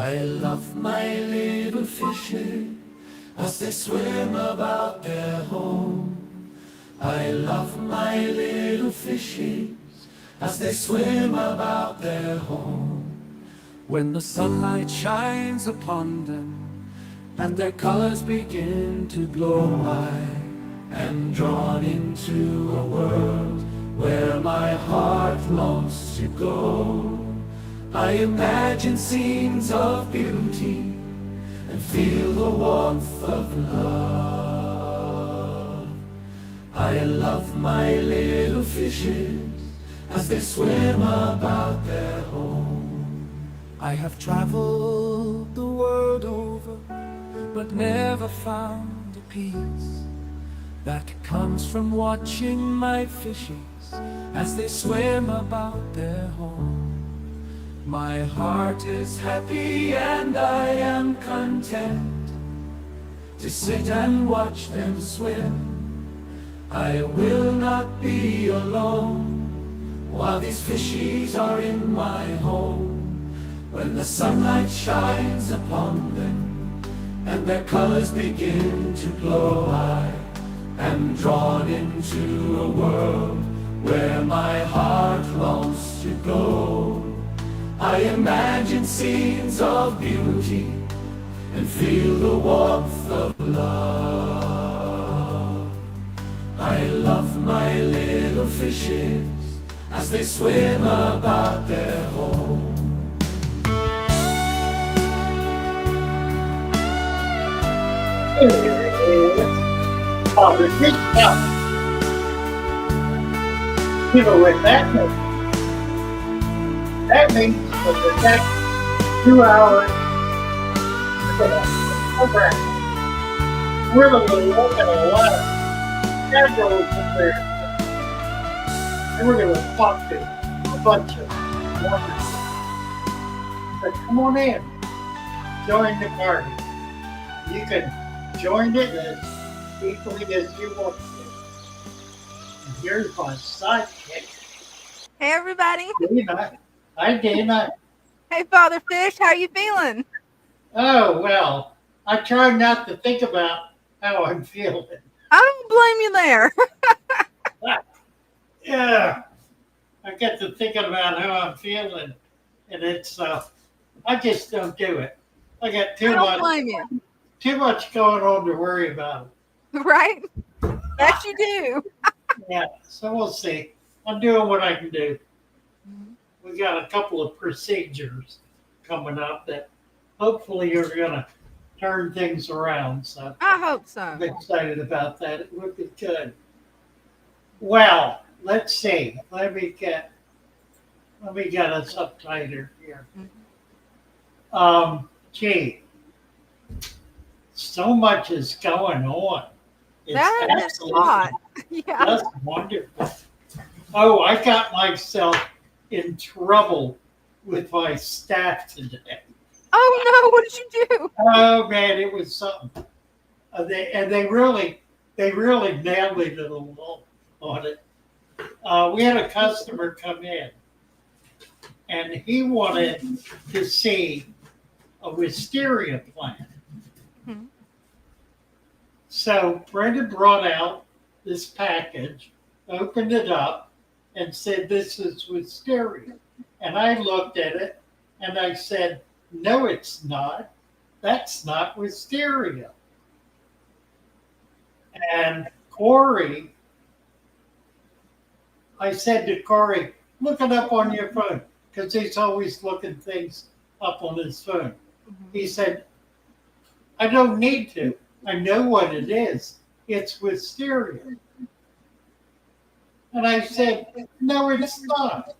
I love my little fishes as they swim about their home. I love my little fishes as they swim about their home. When the sunlight shines upon them and their colors begin to glow, I am drawn into a world where my heart longs to go. I imagine scenes of beauty and feel the warmth of love. I love my little fishes as they swim about their home. I have traveled the world over, but never found a peace that comes from watching my fishes as they swim about their home. My heart is happy and I am content to sit and watch them swim. I will not be alone while these fishies are in my home. When the sunlight shines upon them and their colors begin to glow, I am drawn into a world where my heart longs to go. I imagine scenes of beauty and feel the warmth of love. I love my little fishes as they swim about their home. Here is Father Fish. Now, you know what that means? That means for the next 2 hours, we're going to look at a lot of schedules up there. And we're going to talk to a bunch of wonderful. But come on in, join the party. You can join it as deeply as you want to. And here's my sidekick, Hey everybody. Dina. Hi, Dina. Hey Father Fish, how you feeling? Oh, well, I try not to think about how I'm feeling. I don't blame you there. Yeah, I get to thinking about how I'm feeling, and it's, I just don't do it. I got I don't blame you. too much going on to worry about. Right? Yes, you do. Yeah, so we'll see. I'm doing what I can do. We got a couple of procedures coming up that hopefully are going to turn things around. So I hope so. I'm excited about that. It would be good. Well, let's see. Let me get us up tighter here. Gee, so much is going on. It's That is a lot. Yeah. That's wonderful. Oh, I got myself in trouble with my staff today. Oh no, what did you do? Oh man, it was something. They really nailed it on it. We had a customer come in, and he wanted to see a wisteria plant. Mm-hmm. So Brenda brought out this package, opened it up, and said, "This is wisteria." And I looked at it, and I said, "No, it's not. That's not wisteria." And Corey, I said to Corey, "Look it up on your phone," because he's always looking things up on his phone. Mm-hmm. He said, "I don't need to. I know what it is. It's wisteria." And I said, "No, it's not.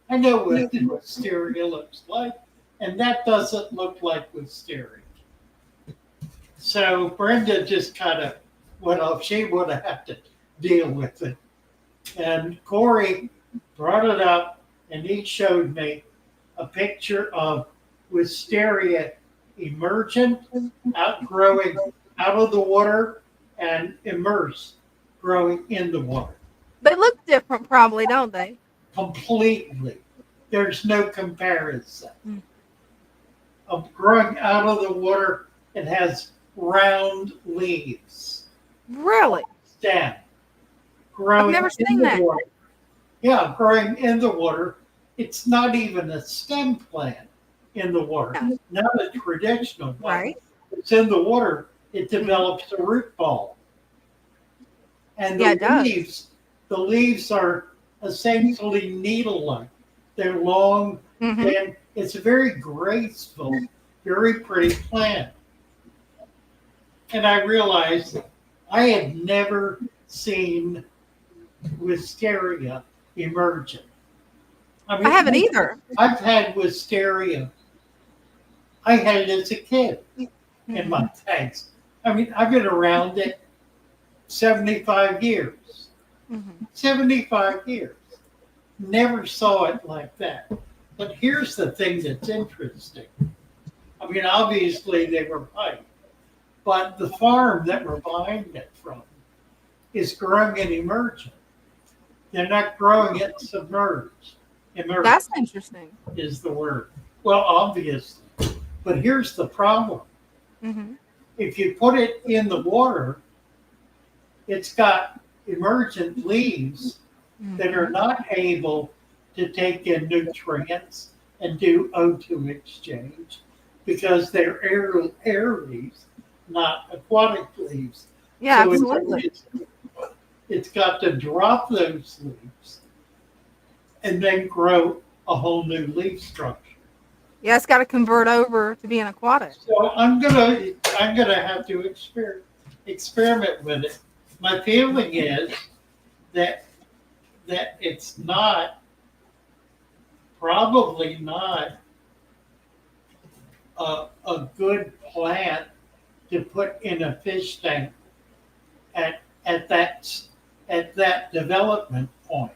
I know what wisteria looks like, and that doesn't look like wisteria." So Brenda just kind of went off. She would have had to deal with it. And Corey brought it up, and he showed me a picture of wisteria emergent, outgrowing out of the water, and immersed, growing in the water. They look different probably, don't they? Completely. There's no comparison. growing out of the water. It has round leaves. Really? Stem. I've Growing never in seen the that. water. Yeah, growing in the water. It's not even a stem plant in the water. Yeah. Not a traditional one. Right. It's in the water. It Mhm. develops a root ball. And Yeah, it does. the leaves are essentially needle-like. They're long, Hmm. and it's a very graceful, very pretty plant. And I realized I had never seen wisteria emergent. I I mean, haven't either. I've had wisteria. I had it as a kid in Hmm. my tanks. I mean, I've been around it 75 years. Hmm. 75 years. Never saw it like that. But here's the thing that's interesting. I mean, obviously they were right, but the farm that we're buying it from is growing it emergent. They're not growing it submerged. Emergent That's interesting. is the word. Well, obviously. But here's the problem. Hmm. If you put it in the water, it's got emergent leaves that are Hmm. not able to take in nutrients and do O2 exchange because they're air leaves, not aquatic leaves. Yeah, So absolutely. it's got to drop those leaves and then grow a whole new leaf structure. Yeah, it's got to convert over to being aquatic. So I'm gonna have to experiment with it. My feeling is that it's not probably not a good plant to put in a fish tank at at that at that development point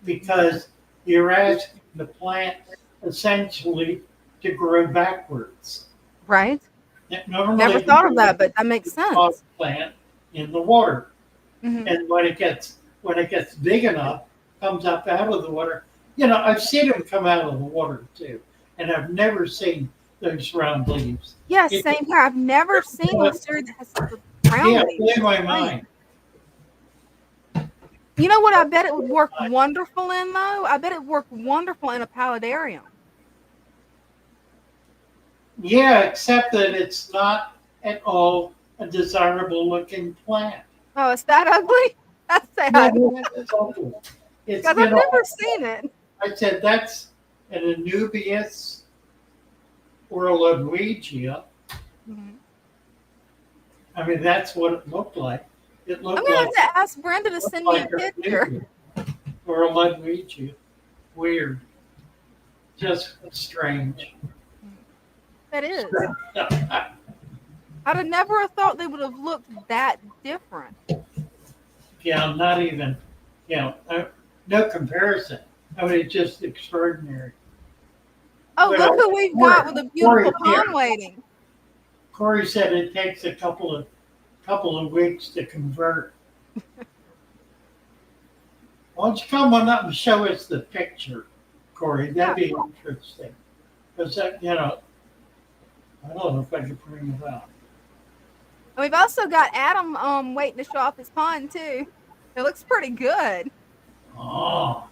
because you're asking the plant essentially to grow backwards. Right? That Never normally thought of that, but that makes a sense. plant in the water, Hmm. and when it gets big enough, comes up out of the water. You know, I've seen them come out of the water too, and I've never seen those round leaves. Yes, It, same here. I've never seen wisteria that has the yeah, brown it blew leaves. my Strange. mind. You know what I bet it would work wonderful in though? I bet it would work wonderful in a paludarium. Yeah, except that it's not at all a desirable looking plant. Oh, it's that ugly? That's No, sad. no, it's awful. It's Because I've you know, never seen it. I said that's an Anubias or a Ludwigia. Mhm. I mean, that's what it looked like. It I'm looked gonna like have to ask Brenda to send me a picture. or a Ludwigia. Weird, just strange. That is. I'd have never have thought they would have looked that different. Yeah, not even. You know, no comparison. I mean, it's just extraordinary. Oh, look Well, who we've got with a beautiful pond waiting. Corey said it takes a couple of weeks to convert. Why don't you come on up and show us the picture, Corey? That'd be interesting. Because that, you know, I don't know if I can bring it out. And we've also got Adam waiting to show off his pond too. It looks pretty good. Oh,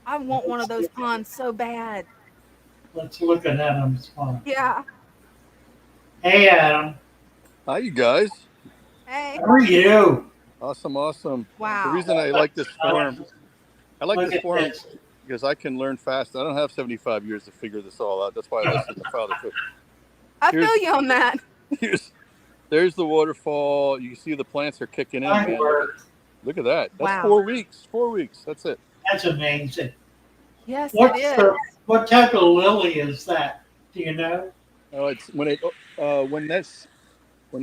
I want one of those ponds so bad. let's look at Adam's pond. Yeah. Hey, Adam. Hi, you guys. Hey. How are you? Awesome, awesome. The Wow. reason I like this farm, Look at this. because I can learn fast. I don't have 75 years to figure this all out. That's why I listen to Father Fish. I feel you on that. There's the waterfall. You can see the plants are kicking in, man. Look at that. That's Wow. 4 weeks. 4 weeks. That's it. That's amazing. Yes, it is. What type of lily is that? Do you know? Oh, it's when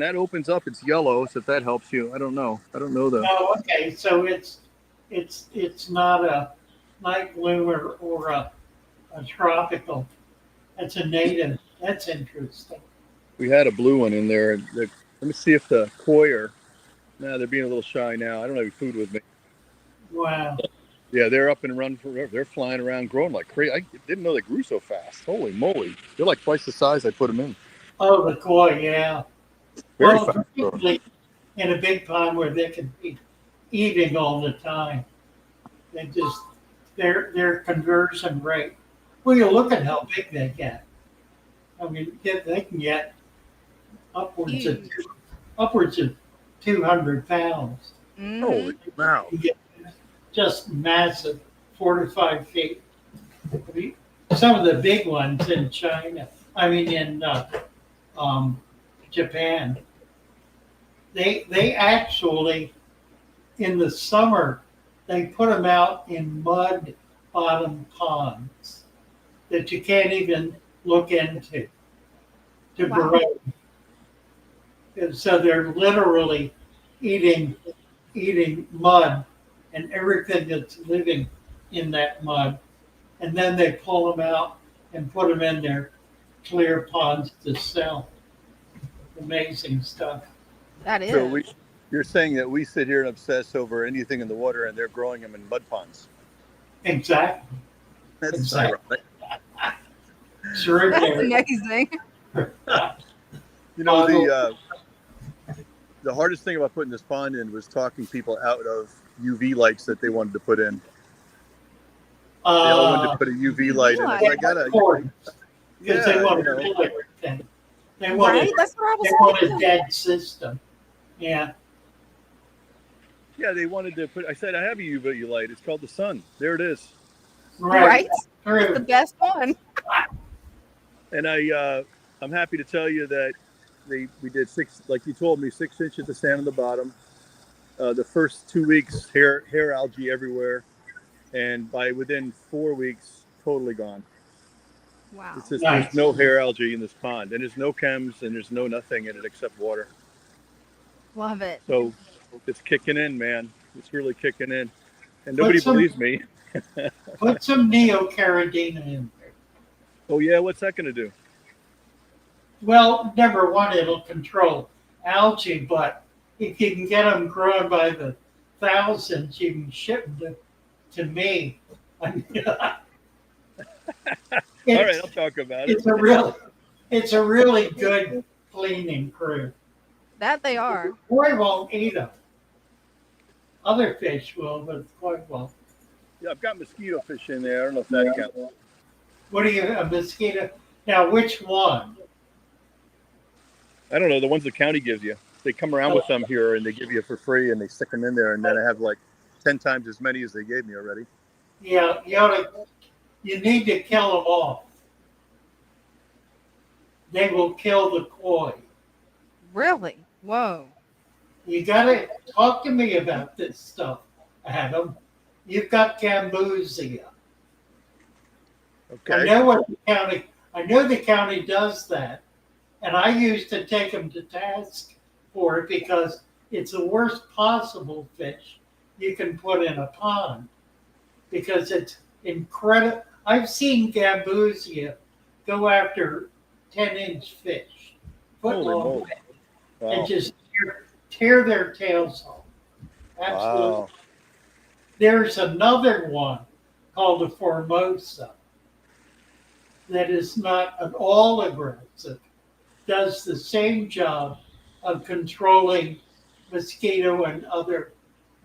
that opens up, it's yellow. So if that helps you, I don't know. I don't know the. Oh, okay. So it's not a night bloomer or a tropical. That's a native. That's interesting. We had a blue one in there. Let me see if the koi are. Nah, they're being a little shy now. I don't have any food with me. Wow. Yeah, they're up and running forever. They're flying around, growing like crazy. I didn't know they grew so fast. Holy moly! They're like twice the size I put them in. Oh, the koi, yeah. Very Well, fast. particularly in a big pond where they can be eating all the time. They just their conversion rate. Well, you look at how big they get. I mean, they can get upwards of Huge. upwards of 200 pounds. Holy wow! You get just massive, 4 to 5 feet. I mean, some of the big ones in China. I mean, in Japan. They actually in the summer they put them out in mud bottom ponds that you can't even look into to Wow. grow. And so they're literally eating mud and everything that's living in that mud. And then they pull them out and put them in their clear ponds to sell. Amazing stuff. That is. So you're saying that we sit here and obsess over anything in the water, and they're growing them in mud ponds. Exactly. That's Exactly. ironic. Sure. That's amazing. You know, the hardest thing about putting this pond in was talking people out of UV lights that they wanted to put in. They all wanted to put a UV light in. I gotta. Because they want to kill everything. They want Right? That's what I they was want a thinking. dead system. Yeah. Yeah, they wanted to put. I said I have a UV light. It's called the sun. There it is. Right? True. The best one. And I'm happy to tell you that we did 6, like you told me, 6 inches of sand on the bottom. The first 2 weeks, hair algae everywhere, and within 4 weeks, totally gone. Wow. It's just Nice. there's no hair algae in this pond, and there's no chems, and there's no nothing in it except water. Love it. So it's kicking in, man. It's really kicking in, and nobody believes me. Put some neocaridina in there. Oh yeah, what's that going to do? Well, number one, it'll control algae, but if you can get them growing by the thousands, you can ship them to me. All right, I'll talk about it. It's a really good cleaning crew. That they are. Koi won't eat them. Other fish will, but koi won't. Yeah, I've got mosquito fish in there. I don't know if that counts. What are you, a mosquito? Now, which one? I don't know, the ones the county gives you. They come around with them here and they give you for free and they stick them in there, and then I have like 10 times as many as they gave me already. Yeah, you need to kill them off. They will kill the koi. Really? Whoa. You gotta talk to me about this stuff, Adam. You've got gambusia. Okay. I know the county does that. And I used to take them to task for it because it's the worst possible fish you can put in a pond because it's incredible. I've seen gambusia go after 10-inch fish, Holy moly. Wow. and just tear their tails off. Absolutely. Wow. There's another one called a Formosa that is not at all aggressive, does the same job of controlling mosquito and other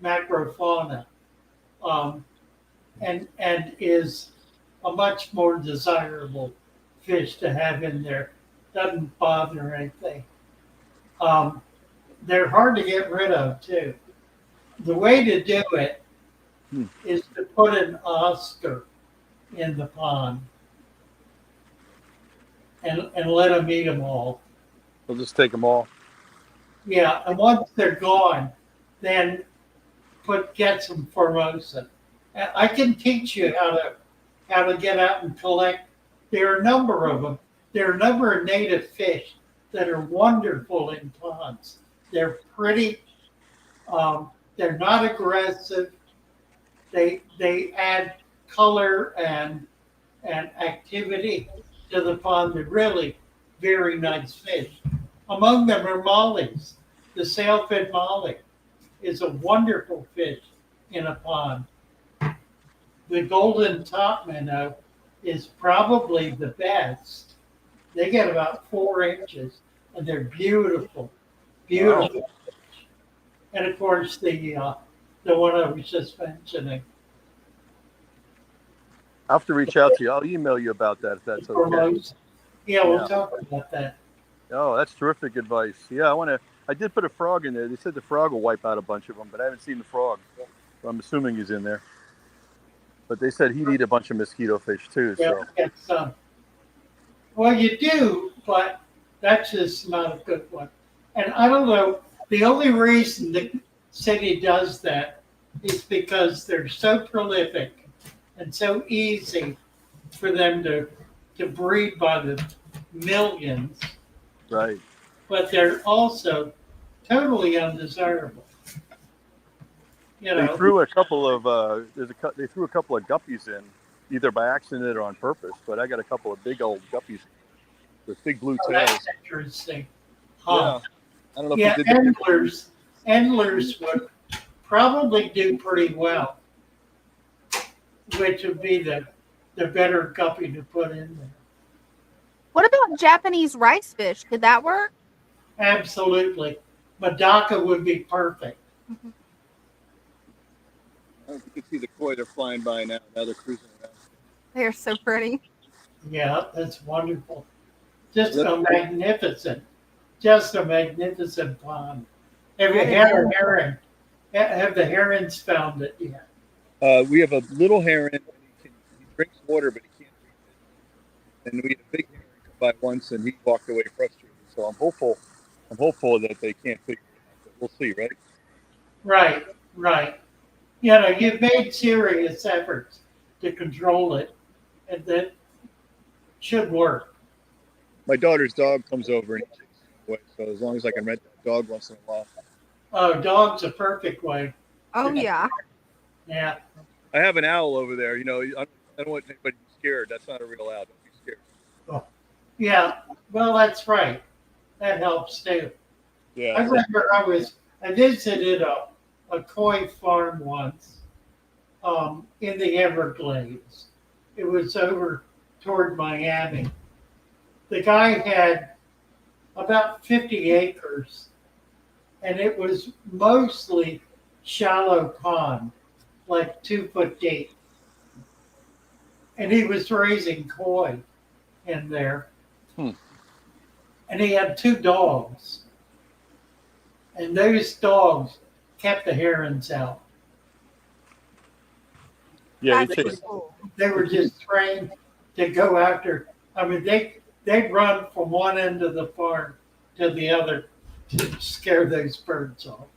macrofauna, and is a much more desirable fish to have in there. Doesn't bother anything. They're hard to get rid of too. The way to do it is to put an Oscar in the pond and let them eat them all. We'll just take them all. Yeah, and once they're gone, then get some Formosa. I can teach you how to get out and collect. There are a number of them. There are a number of native fish that are wonderful in ponds. They're pretty. They're not aggressive. They add color and activity to the pond. They're really very nice fish. Among them are mollies. The sailfin molly is a wonderful fish in a pond. the golden top minnow is probably the best. They get about 4 inches, and they're beautiful, beautiful. And of course, the one I was just mentioning. I'll have to reach out to you. I'll email you about that if that's okay. Formosa. Yeah, we'll Yeah. talk about that. Oh, that's terrific advice. Yeah, I did put a frog in there. They said the frog will wipe out a bunch of them, but I haven't seen the frog. So I'm assuming he's in there. But they said he'd eat a bunch of mosquito fish too. Yeah, So get some. Well, you do, but that's just not a good one. And I don't know. The only reason the city does that is because they're so prolific and so easy for them to breed by the millions, right. but they're also totally undesirable. You They know, threw a couple of they threw a couple of guppies in, either by accident or on purpose. But I got a couple of big old guppies with big blue oh, tails. that's interesting. Huh. Yeah, I don't know Yeah, if they did endlers would probably do pretty well, which would be the better guppy to put in there. What about Japanese rice fish? Could that work? Absolutely. Madaka would be perfect. Mhm. I don't know if you can see the koi. They're flying by now. Now they're cruising around. They're so pretty. Yeah, that's wonderful. Just a magnificent pond. Have you had a heron? Have the herons found it yet? We have a little heron. He drinks water, but he can't reach it. And we had a big heron come by once, and he walked away frustrated. So I'm hopeful that they can't figure it out. But we'll see, right? Right. You know, you've made serious efforts to control it, and that should work. My daughter's dog comes over and he takes it away. So as long as I can rent that dog once in a while. Oh, dog's a perfect way. Oh yeah. Yeah. I have an owl over there. You know, I don't want anybody to be scared. That's not a real owl. Don't be scared. Yeah. Well, that's right. That helps too. Yeah. I remember I visited a koi farm once in the Everglades. It was over toward Miami. The guy had about 50 acres, and it was mostly shallow pond, like 2 foot deep. And he was raising koi in there. And he had 2 dogs. And those dogs kept the herons out. Yeah. That's pretty cool. They were just trained to go after. I mean, they'd run from one end of the farm to the other to scare those birds off.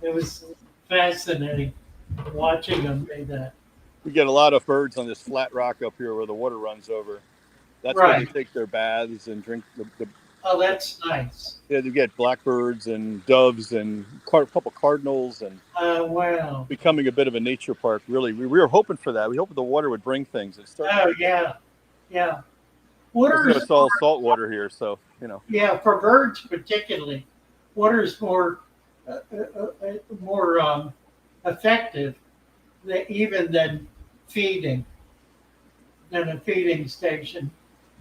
It was fascinating watching them do that. We get a lot of birds on this flat rock up here where the water runs over. That's where Right. they take their baths and drink the Oh, that's nice. yeah, they get blackbirds and doves and a couple cardinals and Wow. becoming a bit of a nature park. Really, we were hoping for that. We hoped the water would bring things. It's starting. Oh, yeah. Yeah. It's all salt water here, so you know. Yeah, for birds particularly, water's more effective even than feeding, than a feeding station,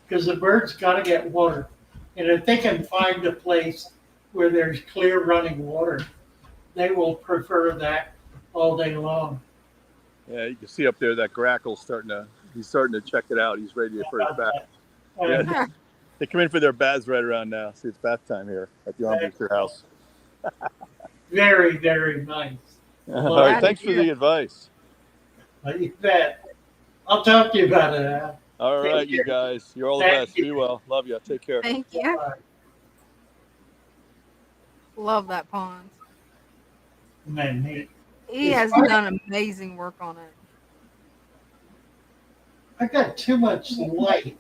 because the birds got to get water, and if they can find a place where there's clear running water, they will prefer that all day long. Yeah, you can see up there that grackle's he's starting to check it out. He's ready for his bath. Yeah. They come in for their baths right around now. See, it's bath time here at the Armbruster house. Very, very nice. All right, thanks for the advice. You bet. I'll talk to you about it, Al. All right, you guys. You're all the Thank best. you. Be well. Love you. Take care. Thank you. Bye. Love that pond. Man, He It's has fun. done amazing work on it. I got too much light.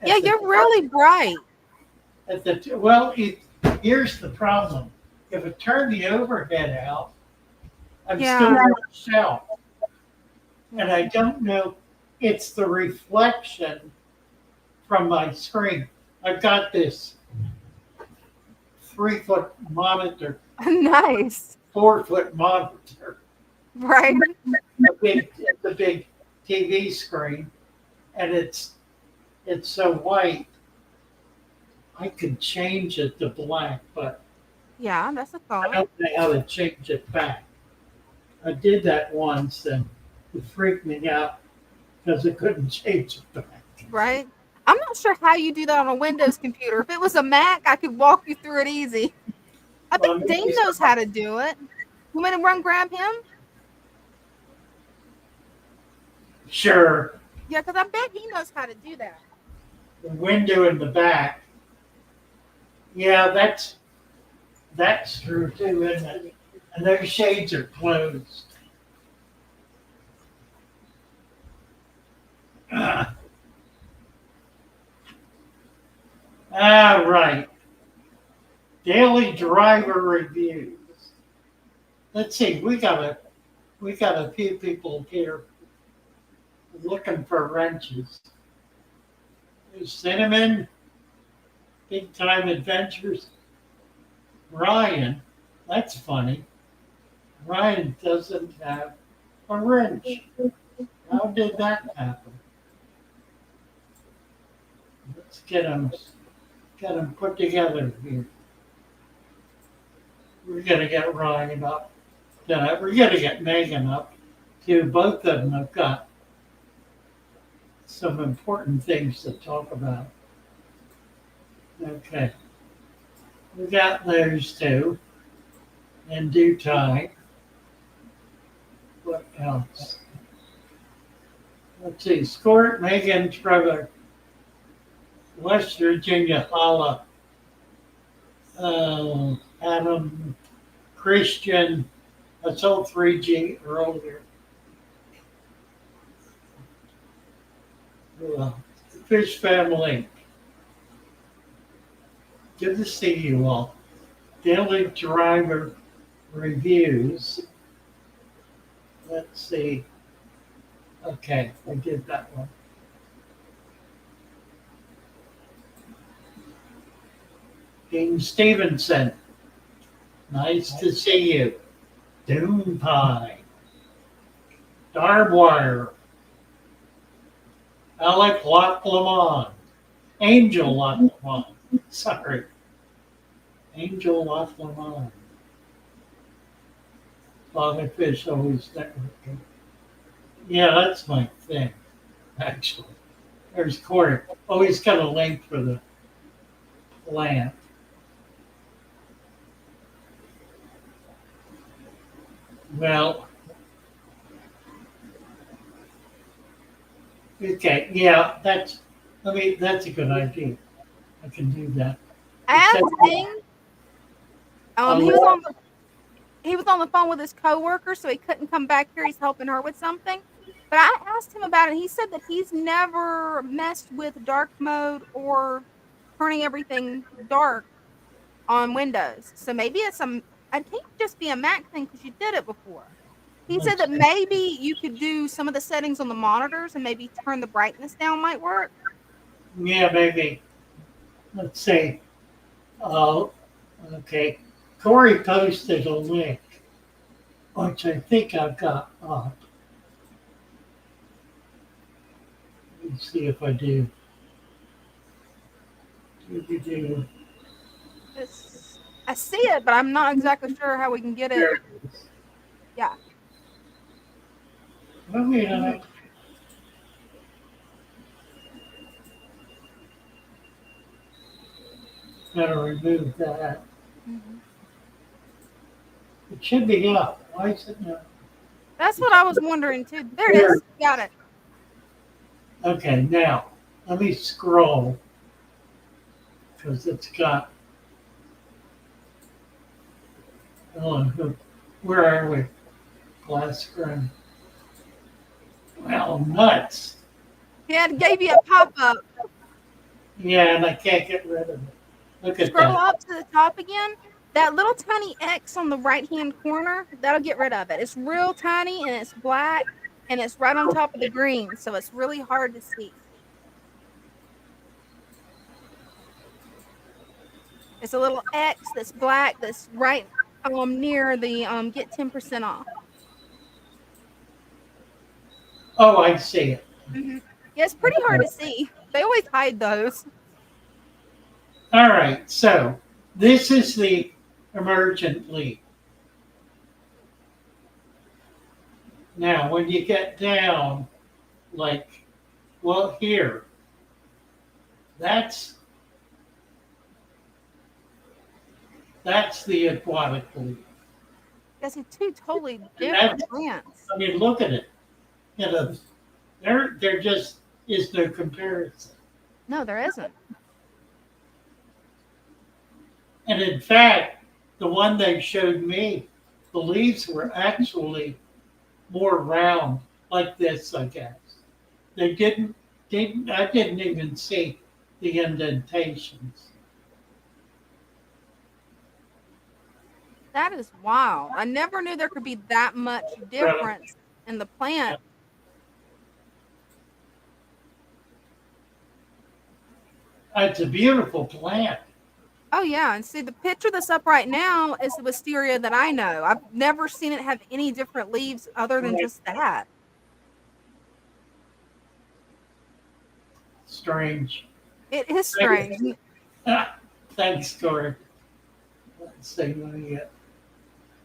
at Yeah, the you're really bright. Here's the problem. If I turn the overhead out, I'm Yeah. still washed out. And I don't know, it's the reflection from my screen. I've got this 3-foot monitor, Nice. 4-foot monitor, Right? the big TV screen, and it's so white. I could change it to black, but Yeah, that's a I thought. don't know how to change it back. I did that once, and it freaked me out because I couldn't change it back. Right? I'm not sure how you do that on a Windows computer. If it was a Mac, I could walk you through it easy. I Well, bet Dean maybe knows how to do it. You want me to run grab him? sure, Yeah, because I bet he knows how to do that. the window in the back. Yeah, that's true too, isn't it? And those shades are closed. All right. Daily driver reviews. Let's see. We got a few people here looking for wrenches. There's Cinnamon, Big Time Adventures. Ryan, that's funny. Ryan doesn't have a wrench. How did that happen? Let's get him put together here. We're gonna get Ryan up. We're gonna get Megan up too. Both of them have got some important things to talk about. Okay. We got those two in due time. What else? Let's see. Squirt, Megan, Trevor, West Virginia, Holla, Adam, Christian. That's all 3G earlier. Fish family. Good to see you all. Daily driver reviews. Let's see. Okay, I did that one. Dean Stevenson. Nice to see you. Doom Pie. Darwire. Alec Locklemon. Angel Locklemon. Sorry. Angel Locklemon. Father Fish always networking. Yeah, that's my thing, actually. There's Corey. Oh, he's got a link for the plant. Well, okay, yeah, that's a good idea. I can do that. As Except- Dean, he was on the phone with his coworker, so he couldn't come back here. He's helping her with something. But I asked him about it. He said that he's never messed with dark mode or turning everything dark on Windows. So maybe I think just be a Mac thing because you did it before. He said that maybe you could do some of the settings on the monitors and maybe turn the brightness down might work. Yeah, maybe. Let's see. Oh, okay. Corey posted a link, which I think I've got up. Let me see if I do. Do. I see it, but I'm not exactly sure how we can get it. There it is. Yeah. Wait a minute. Gotta remove that. Mm-hmm. It should be up. Why is it not? That's what I was wondering too. There it is. Got it. Okay, now let me scroll because it's got. Oh, where are we? Glass screen. Well, nuts. Yeah, it gave you a pop up. Yeah, and I can't get rid of it. Look at Scroll that. up to the top again. That little tiny X on the right hand corner, that'll get rid of it. It's real tiny and it's black and it's right on top of the green, so it's really hard to see. It's a little X that's black that's right near the get 10% off. Oh, I see it. Yeah, it's pretty hard to see. They always hide those. All right, so this is the emergent leaf. Now, when you get down, like, well, here, that's the aquatic leaf. That's two totally And different that's, plants. I mean, look at it. You know, there just is no comparison. No, there isn't. And in fact, the one they showed me, the leaves were actually more round, like this, I guess. They I didn't even see the indentations. That is wild. I never knew there could be that much difference in the plant. It's a beautiful plant. Oh yeah, and see the picture that's up right now is the wisteria that I know. I've never seen it have any different leaves other than Right. just that. Strange. It is strange. Thanks, Corey. Let's see what we get.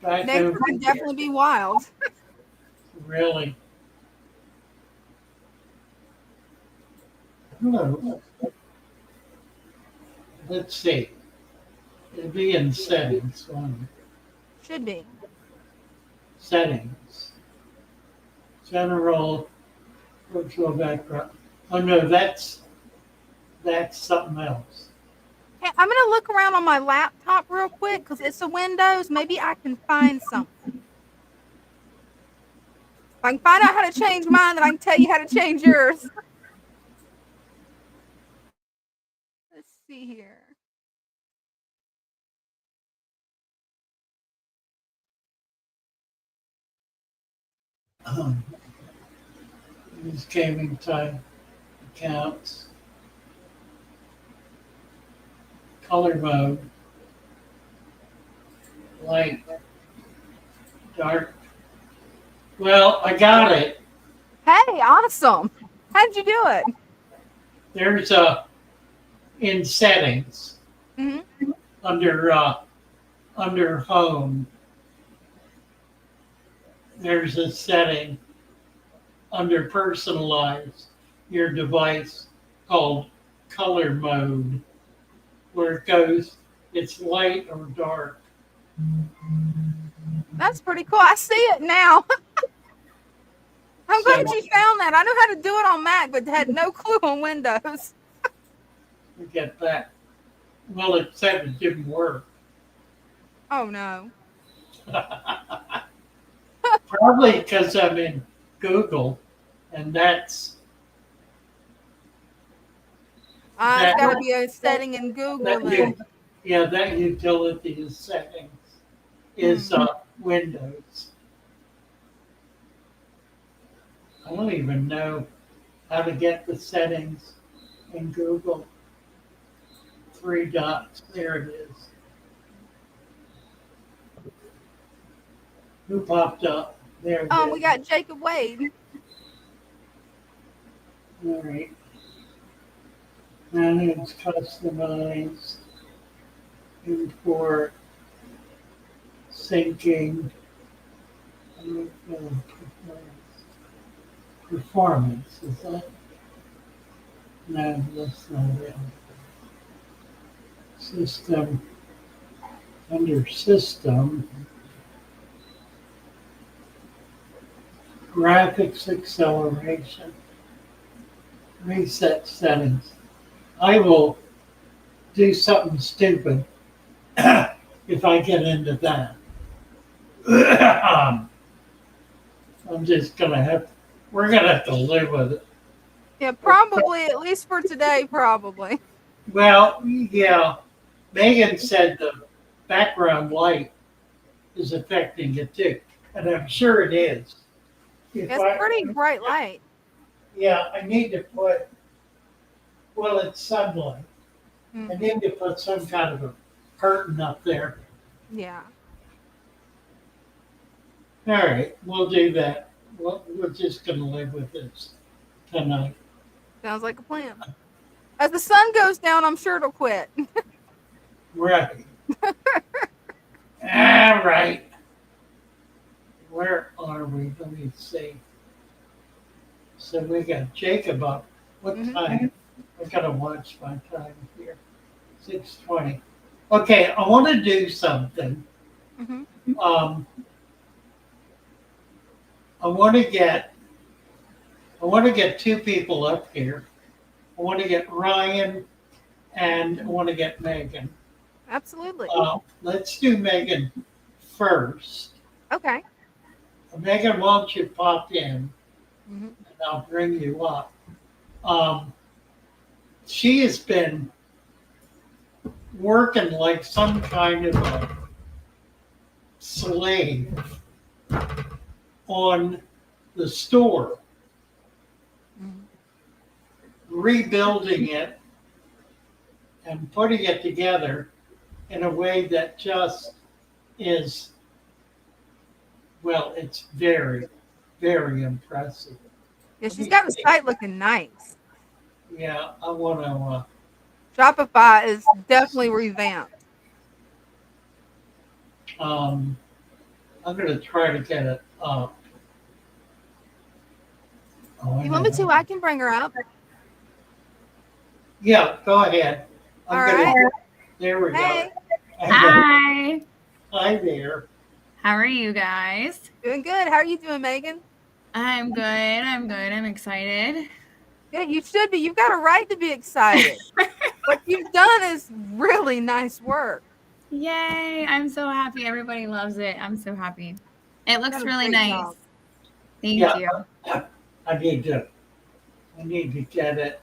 Back Nature over can here. definitely be wild. Really. Hello. Let's see. It'll be in settings. Should be. Settings. General virtual background. Oh no, that's something else. Hey, I'm gonna look around on my laptop real quick because it's a Windows. Maybe I can find something. If I can find out how to change mine, then I can tell you how to change yours. Let's see here. Use gaming time accounts. Color mode. Light. Dark. Well, I got it. Hey, awesome. How'd you do it? There's in settings Mm-hmm. under home. There's a setting under personalize your device called color mode, where it goes, it's light or dark. That's pretty cool. I see it now. I'm glad So- you found that. I know how to do it on Mac, but had no clue on Windows. We get that. Well, it said it didn't work. Oh no. Probably because I'm in Google, and that's It's got to be a setting in Google then. that utility is settings is Windows. I don't even know how to get the settings in Google. 3 dots. There it is. Who popped up? There it is. We got Jacob Wade. All right. Manage, customize, import, syncing, performance. Is that? No, that's not it. System, under system, graphics acceleration, reset settings. I will do something stupid if I get into that. I'm just we're gonna have to live with it. Yeah, probably, at least for today, probably. Well, yeah, Megan said the background light is affecting it too, and I'm sure it is. It's pretty bright light. Yeah, I need to put, well, it's sunlight. Mm. I need to put some kind of a curtain up there. Yeah. All right, we'll do that. Well, we're just going to live with this tonight. Sounds like a plan. As the sun goes down, I'm sure it'll quit. Right. All right. Where are we? Let me see. So we got Jacob up. What Mhm. time? I gotta watch my time here. 6:20. Okay, I want to do something. Mhm. Um, I want to get two people up here. I want to get Ryan and I want to get Megan. Absolutely. Let's do Megan first. Okay. Megan, why don't you pop in Mhm. and I'll bring you up. Um, she has been working like some kind of a slave on the store, Mhm. rebuilding it and putting it together in a way that just is, well, it's very, very impressive. Yeah, Let she's me got the see. site looking nice. Yeah, I want Shopify is definitely revamped. I'm going to try to get it up. Oh, You want me to? I can bring her up. yeah, go ahead. All I'm going right. to, there we go. Hey, Hi. Hi there. How are you guys? doing good. How are you doing, Megan? I'm good. I'm good. I'm excited. Good. You should be. You've got a right to be excited. What you've done is really nice work. Yay. I'm so happy. Everybody loves it. I'm so happy. It You've looks done a really great nice. job. Thank Yeah, you. I need to I need to get it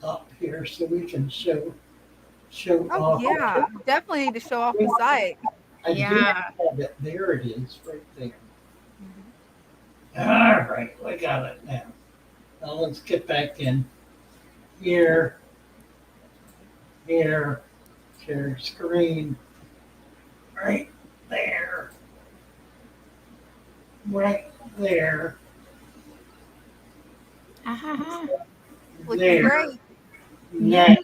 up here so we can show Oh off. yeah, you definitely need to show off the site. I do Yeah. have it. There it is, right there. Mhm. All right, we got it now. Now let's get back in here, here, share screen, right there, right there, Ah, Looking there. great. Now,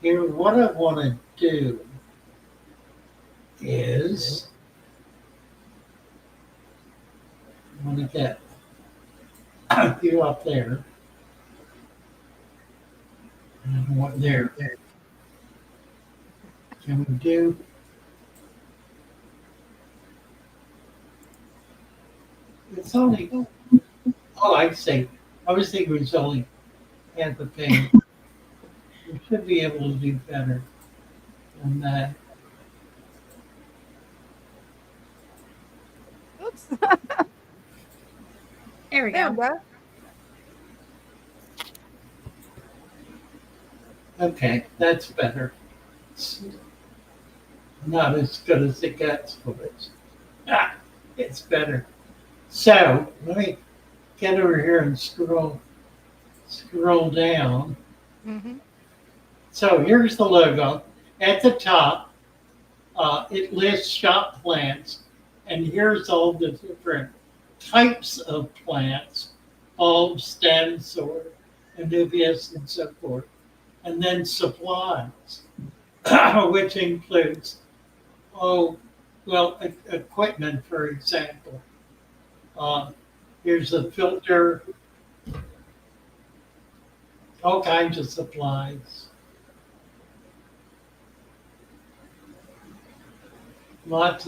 here, what I want to do is I want to get you up there. And what there? Can we do? It's only. Oh, I see. I was thinking it was only half the page. We should be able to do better than that. Oops. there we There we go. go. Okay, that's better. It's not as good as it gets, but it's better. So let me get over here and scroll down. Mhm. So here's the logo. At the top, it lists shop plants, and here's all the different types of plants, bulbs, stems, or anubias, and so forth. And then supplies, which includes, oh, well, equipment, for example. Uh, here's a filter, all kinds of supplies. Lots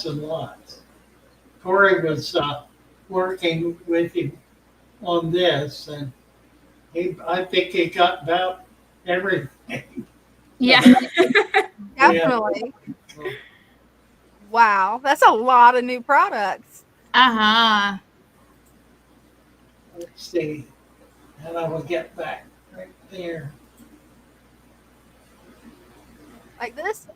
and lots. Corey was working with him on this, and I think he got about everything. Yeah. Yeah. Definitely. Wow, that's a lot of new products. Uh-huh. Let's see, and I will get back right there. Like this.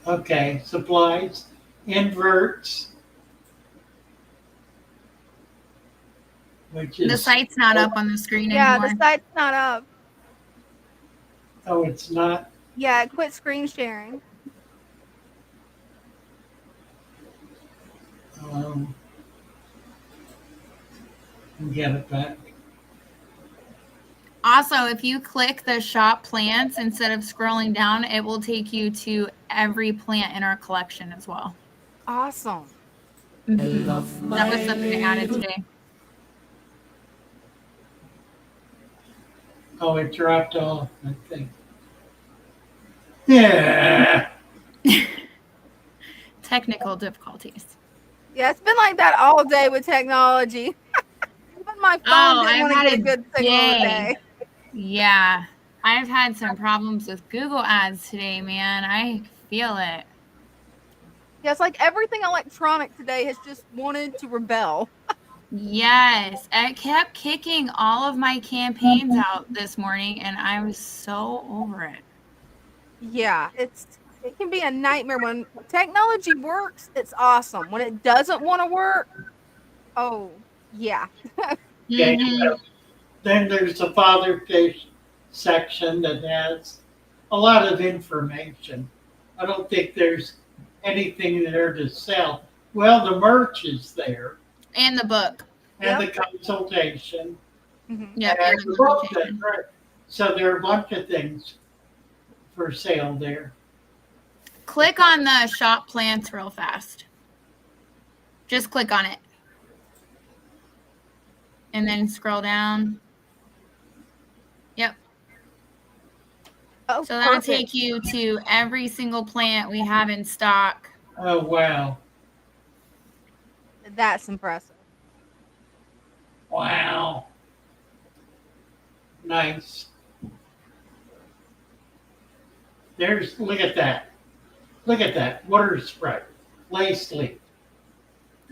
Okay, supplies, inverts, which The is, site's not up on the screen Yeah, anymore. the site's not up. oh, it's not. Yeah, quit screen sharing. Um, and get it back. Also, if you click the shop plants instead of scrolling down, it will take you to every plant in our collection as well. Awesome. I Mhm. love That my was something I added little. today. Oh, it dropped off, I think. Yeah. Technical difficulties. Yeah, it's been like that all day with technology. Even my phone Oh, didn't I've want to had get a a good signal day. today. Yeah. I've had some problems with Google Ads today, man. I feel it. Yeah, it's like everything electronic today has just wanted to rebel. Yes, it kept kicking all of my campaigns out this morning, and I was so over it. Yeah, it can be a nightmare when technology works. It's awesome. When it doesn't want to work, oh yeah. Okay. Mhm. Then there's the Father Fish section that has a lot of information. I don't think there's anything there to sell. Well, the merch is there, And the book. and Yep. the consultation, Hmm. Yep, and and the the book. consultation. Right. So there are a bunch of things for sale there. Click on the shop plants real fast. Just click on it. And then scroll down. Yep. Oh, So that'll perfect. take you to every single plant we have in stock. Oh, wow. That's impressive. Wow. Nice. Look at that. Look at that. Water spray. Lace leaf.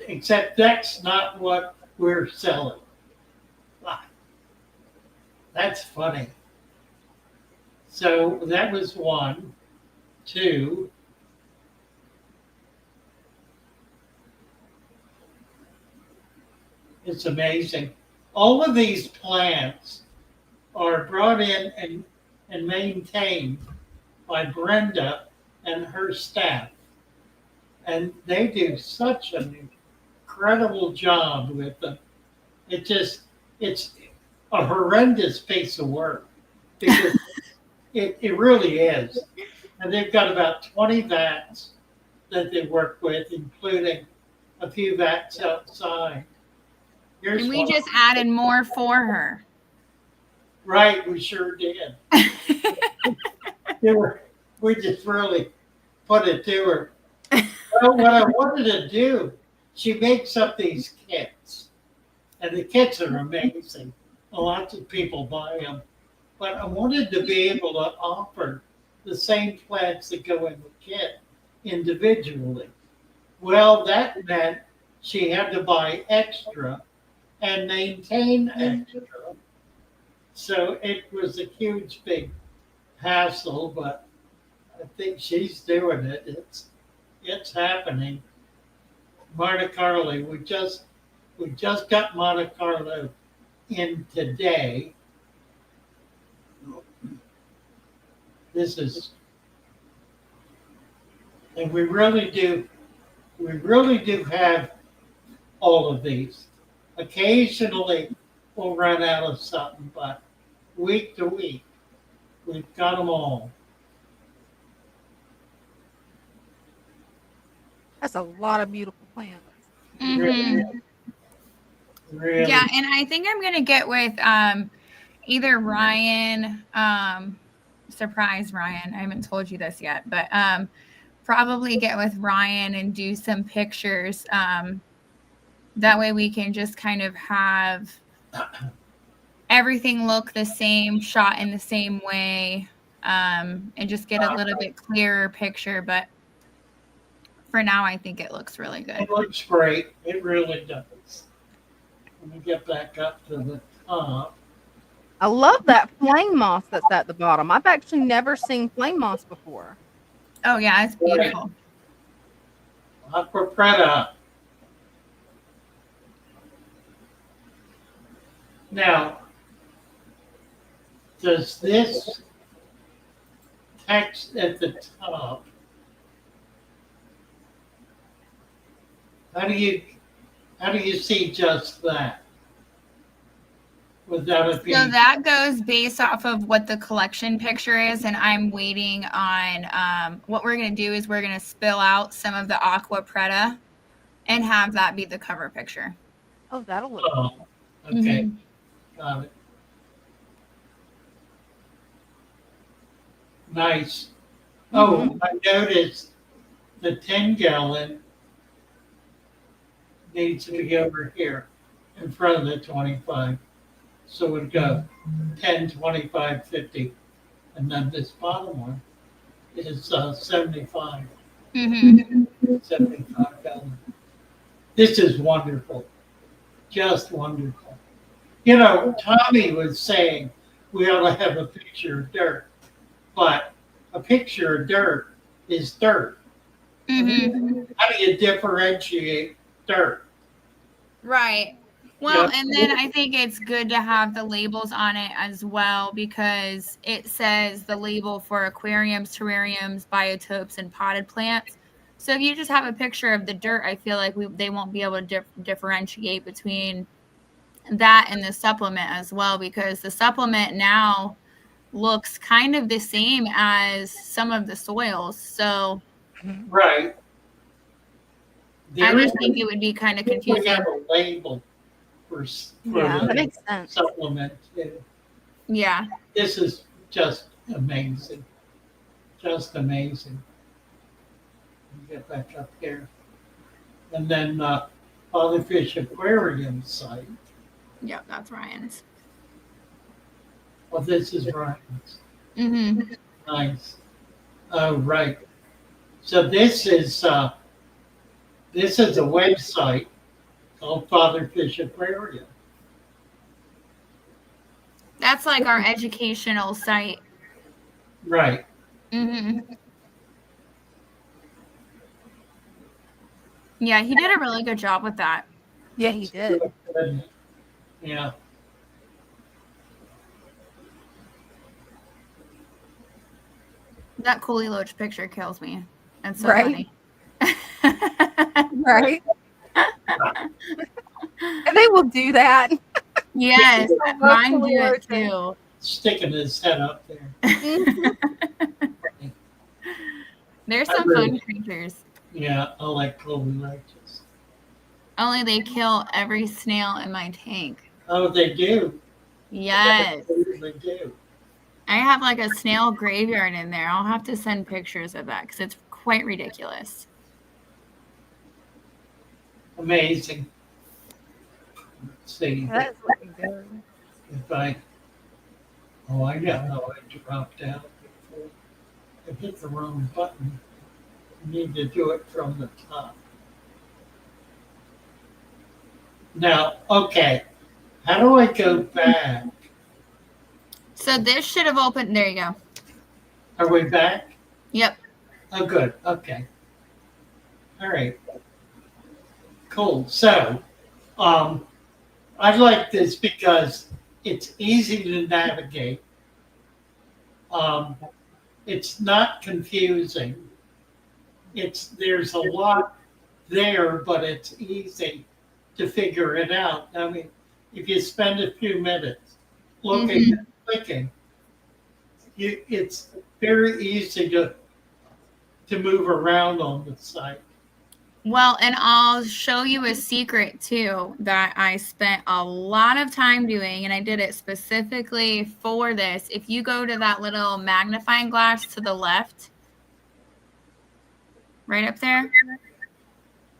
Except that's not what we're selling. Ah, that's funny. So that was one. Two. It's amazing. All of these plants are brought in and maintained by Brenda and her staff. And they do such an incredible job with them. It's a horrendous piece of work because it really is. And they've got about 20 vats that they work with, including a few vats outside. Here's And we one. just added more for her. Right, we sure did. We just really put it to her. Well, what I wanted to do, she makes up these kits, and the kits are amazing. Lots of people buy them. But I wanted to be able to offer the same plants that go in the kit individually. Well, that meant she had to buy extra and maintain extra. So it was a huge, big hassle, but I think she's doing it. It's happening. Marta Carlo, we just got Monte Carlo in today. This is, and we really do have all of these. Occasionally we'll run out of something, but week to week, we've got them all. That's a lot of beautiful plants. Really, Mhm. really. Yeah, and I think I'm gonna get with either Ryan, surprise Ryan. I haven't told you this yet, but probably get with Ryan and do some pictures. That way we can just kind of have everything look the same, shot in the same way, and just get a little bit clearer picture. But for now, I think it looks really good. It looks great. It really does. Let me get back up to the top. I love that flame moss that's at the bottom. I've actually never seen flame moss before. Oh yeah, it's beautiful. Aquapreta. Now, does this text at the top How do you see just that without it So being? that goes based off of what the collection picture is, and I'm waiting on what we're going to do is we're going to spill out some of the aqua preta and have that be the cover picture. Oh, that'll look Oh, cool. okay, Mm-hmm. got it. Nice. Oh, I noticed the 10-gallon needs to be over here in front of the 25. So it'd go 10, 25, 50. And then this bottom one is 75, Mm-hmm. 75 gallon. This is wonderful. Just wonderful. You know, Tommy was saying we ought to have a picture of dirt, but a picture of dirt is dirt. Mm-hmm. How do you differentiate dirt? Right. Well, and then I think it's good to have the labels on it as well because it says the label for aquariums, terrariums, biotopes, and potted plants. So if you just have a picture of the dirt, I feel like they won't be able to differentiate between that and the supplement as well because the supplement now looks kind of the same as some of the soils. So Right. I There is just think it would be kind of we confusing. have a label for Yeah, that the makes sense. supplement. Yeah. This is just amazing. Just amazing. Get back up here. And then Father Fish Aquarium site. Yep, that's Ryan's. Well, this is Ryan's. Mm-hmm. Nice. Oh, right. So this is a website called Father Fish Aquarium. That's like our educational site. Right. Mm-hmm. Yeah, he did a really good job with that. Yeah, he did. Yeah. That Cooley Loach picture kills me. That's so Right. funny. Right. And they will do that. Yes, I love mine Cooley do it Loach. too. Sticking his head up there. There's I some really- fun creatures. Yeah, I like Colby Righteous. Only they kill every snail in my tank. Oh, they do. Yes. They do. I have like a snail graveyard in there. I'll have to send pictures of that because it's quite ridiculous. Amazing. Let's see That is looking good. if I. Oh, I got how I dropped out before. I hit the wrong button. I need to do it from the top. Now, okay. How do I go back? So this should have opened. There you go. Are we back? Yep. Oh, good. Okay. All right. Cool. So, I like this because it's easy to navigate. It's not confusing. There's a lot there, but it's easy to figure it out. I mean, if you spend a few minutes looking and clicking, it's very easy to move around on the site. Well, and I'll show you a secret too that I spent a lot of time doing, and I did it specifically for this. If you go to that little magnifying glass to the left, right up there,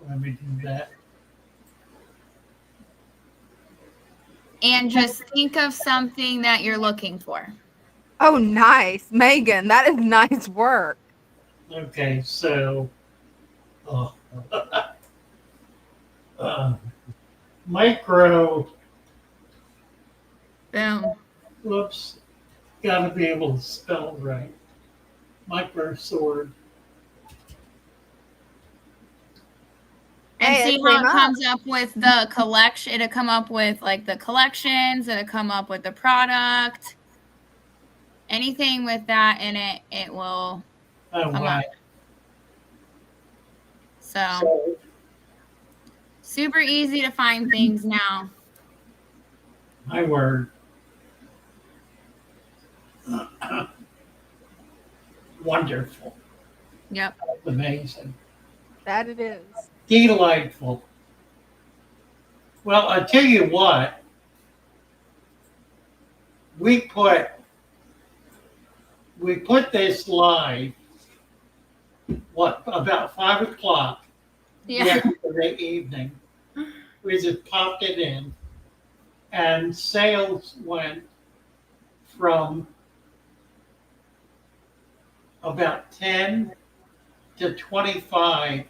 Let me do that. and just think of something that you're looking for. Oh, nice. Megan, that is nice work. Okay, so micro. Boom. Whoops, got to be able to spell right. Micro sword. And Hey, see it how came it up. comes up with the collection. It'll come up with like the collections. It'll come up with the product. Anything with that in it, it will Oh, come wow. up. So Super easy to find things now. My word. Wonderful. Yep. That's amazing. That it is. Delightful. Well, I tell you what, we put this live about 5 o'clock yesterday evening. We just popped it in, and sales went from about 10 to 25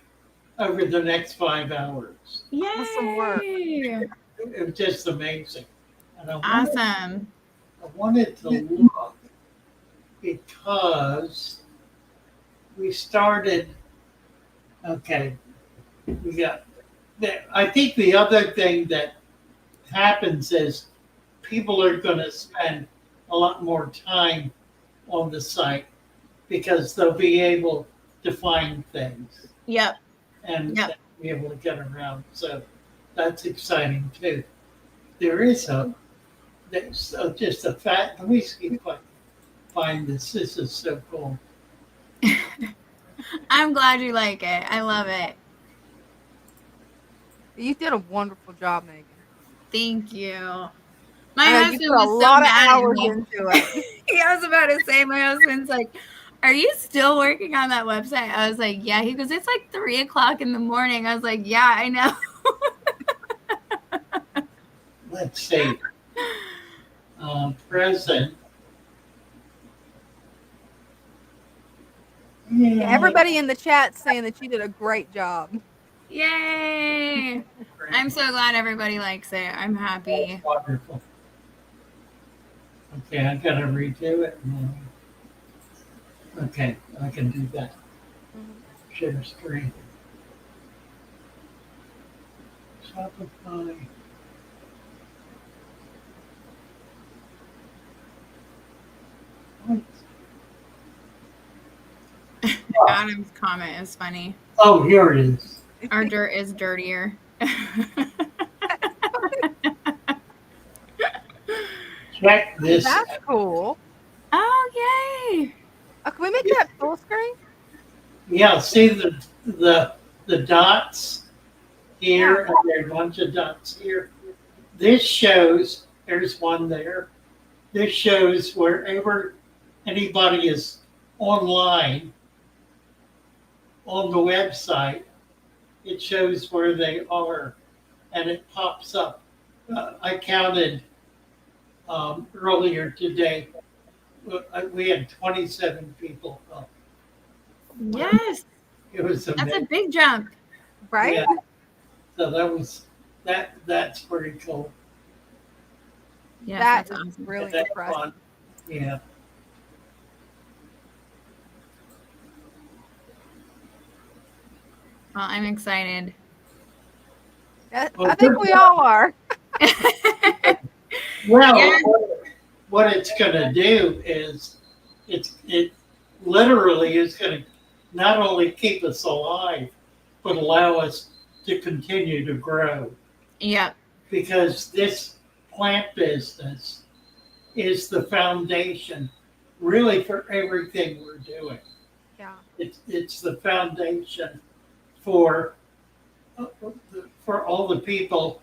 over the next 5 hours. Awesome work. Yay! It was just amazing. And Awesome. I wanted to look because we started. Okay, we got. I think the other thing that happens is people are going to spend a lot more time on the site because they'll be able to find things Yep. and Yep. be able to get around. So that's exciting too. There is there's just a fact. Let me see if I find this. This is so cool. I'm glad you like it. I love it. You did a wonderful job, Megan. Thank you. I My know husband you put a was so lot of mad at hours me. into it. I was about to say, my husband's like, "Are you still working on that website?" I was like, "Yeah." He goes, "It's like 3 o'clock in the morning." I was like, "Yeah, I know." Let's see. Present. Yeah, everybody in the chat's saying that you did a great job. Yay! I'm so glad everybody likes it. I'm happy. That's wonderful. Okay, I gotta redo it. Okay, I can do that. Share screen. Shopify. What? Adam's comment is funny. Oh, here it is. Our dirt is dirtier. Check this. That's cool. Oh, yay! Oh, can we make that full screen? Yeah, see the dots here, and there are a bunch of dots here. This shows, there's one there. This shows wherever anybody is online on the website, it shows where they are, and it pops up. I counted earlier today. We had 27 people up. Yes, It was amazing. that's a big jump. Right? Yeah. So that's pretty cool. Yes, That that's is awesome. really That's impressive. fun. Yeah. Well, I'm excited. I think we all are. Well, Yeah. what it's going to do is it literally is going to not only keep us alive, but allow us to continue to grow. Yep. Because this plant business is the foundation really for everything we're doing. Yeah. It's the foundation for all the people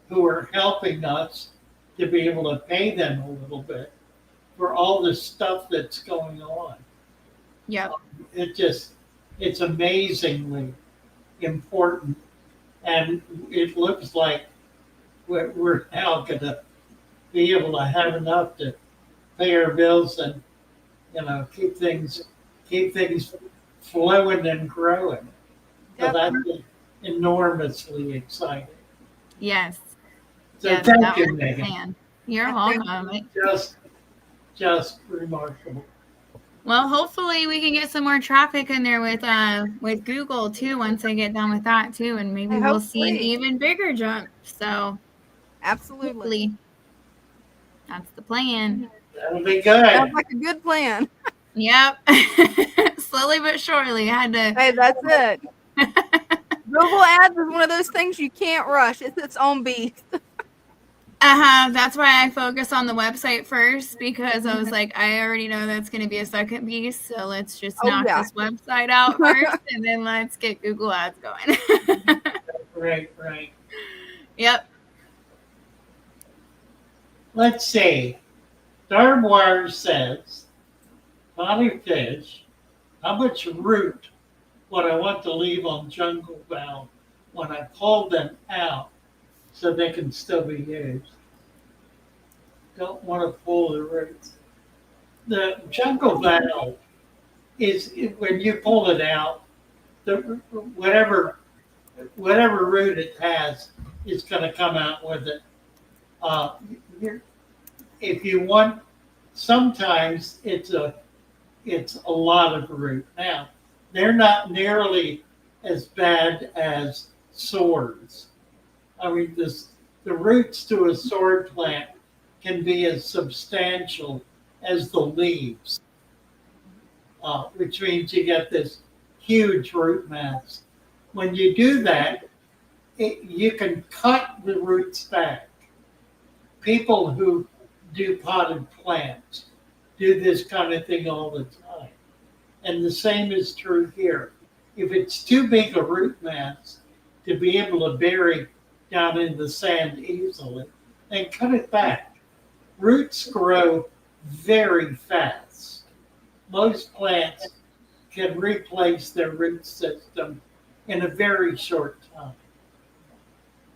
who are helping us to be able to pay them a little bit for all the stuff that's going on. Yep. It's amazingly important, and it looks like we're now going to be able to have enough to pay our bills and keep things flowing and growing. So that's enormously exciting. Yes. So Yes, thank that you, was the Megan. plan. You're Yeah, thank welcome. Just remarkable. Well, hopefully we can get some more traffic in there with Google too once I get done with that too, and maybe we'll see an Hopefully. even bigger jump. So Absolutely. hopefully that's the plan. That'll be Sounds good. like a good plan. Yep. Slowly but surely. I had to Hey, that's it. Google Ads is one of those things you can't rush. It's its own beast. That's why I focus on the website first, because I was like, I already know that's going to be a second piece. So let's just knock this website out first, and then let's get Google Ads going. Right. Yep. Let's see. Darmwire says, Father Fish, how much root would I want to leave on jungle valve when I pull them out so they can still be used? Don't want to pull the roots. The jungle valve is, when you pull it out, the whatever root it has is going to come out with it. If you want, sometimes it's a lot of root. Now, they're not nearly as bad as swords. I mean, the roots to a sword plant can be as substantial as the leaves, which means you get this huge root mass. When you do that, you can cut the roots back. People who do potted plants do this kind of thing all the time. And the same is true here. If it's too big a root mass to be able to bury down in the sand easily, then cut it back. Roots grow very fast. Most plants can replace their root system in a very short time.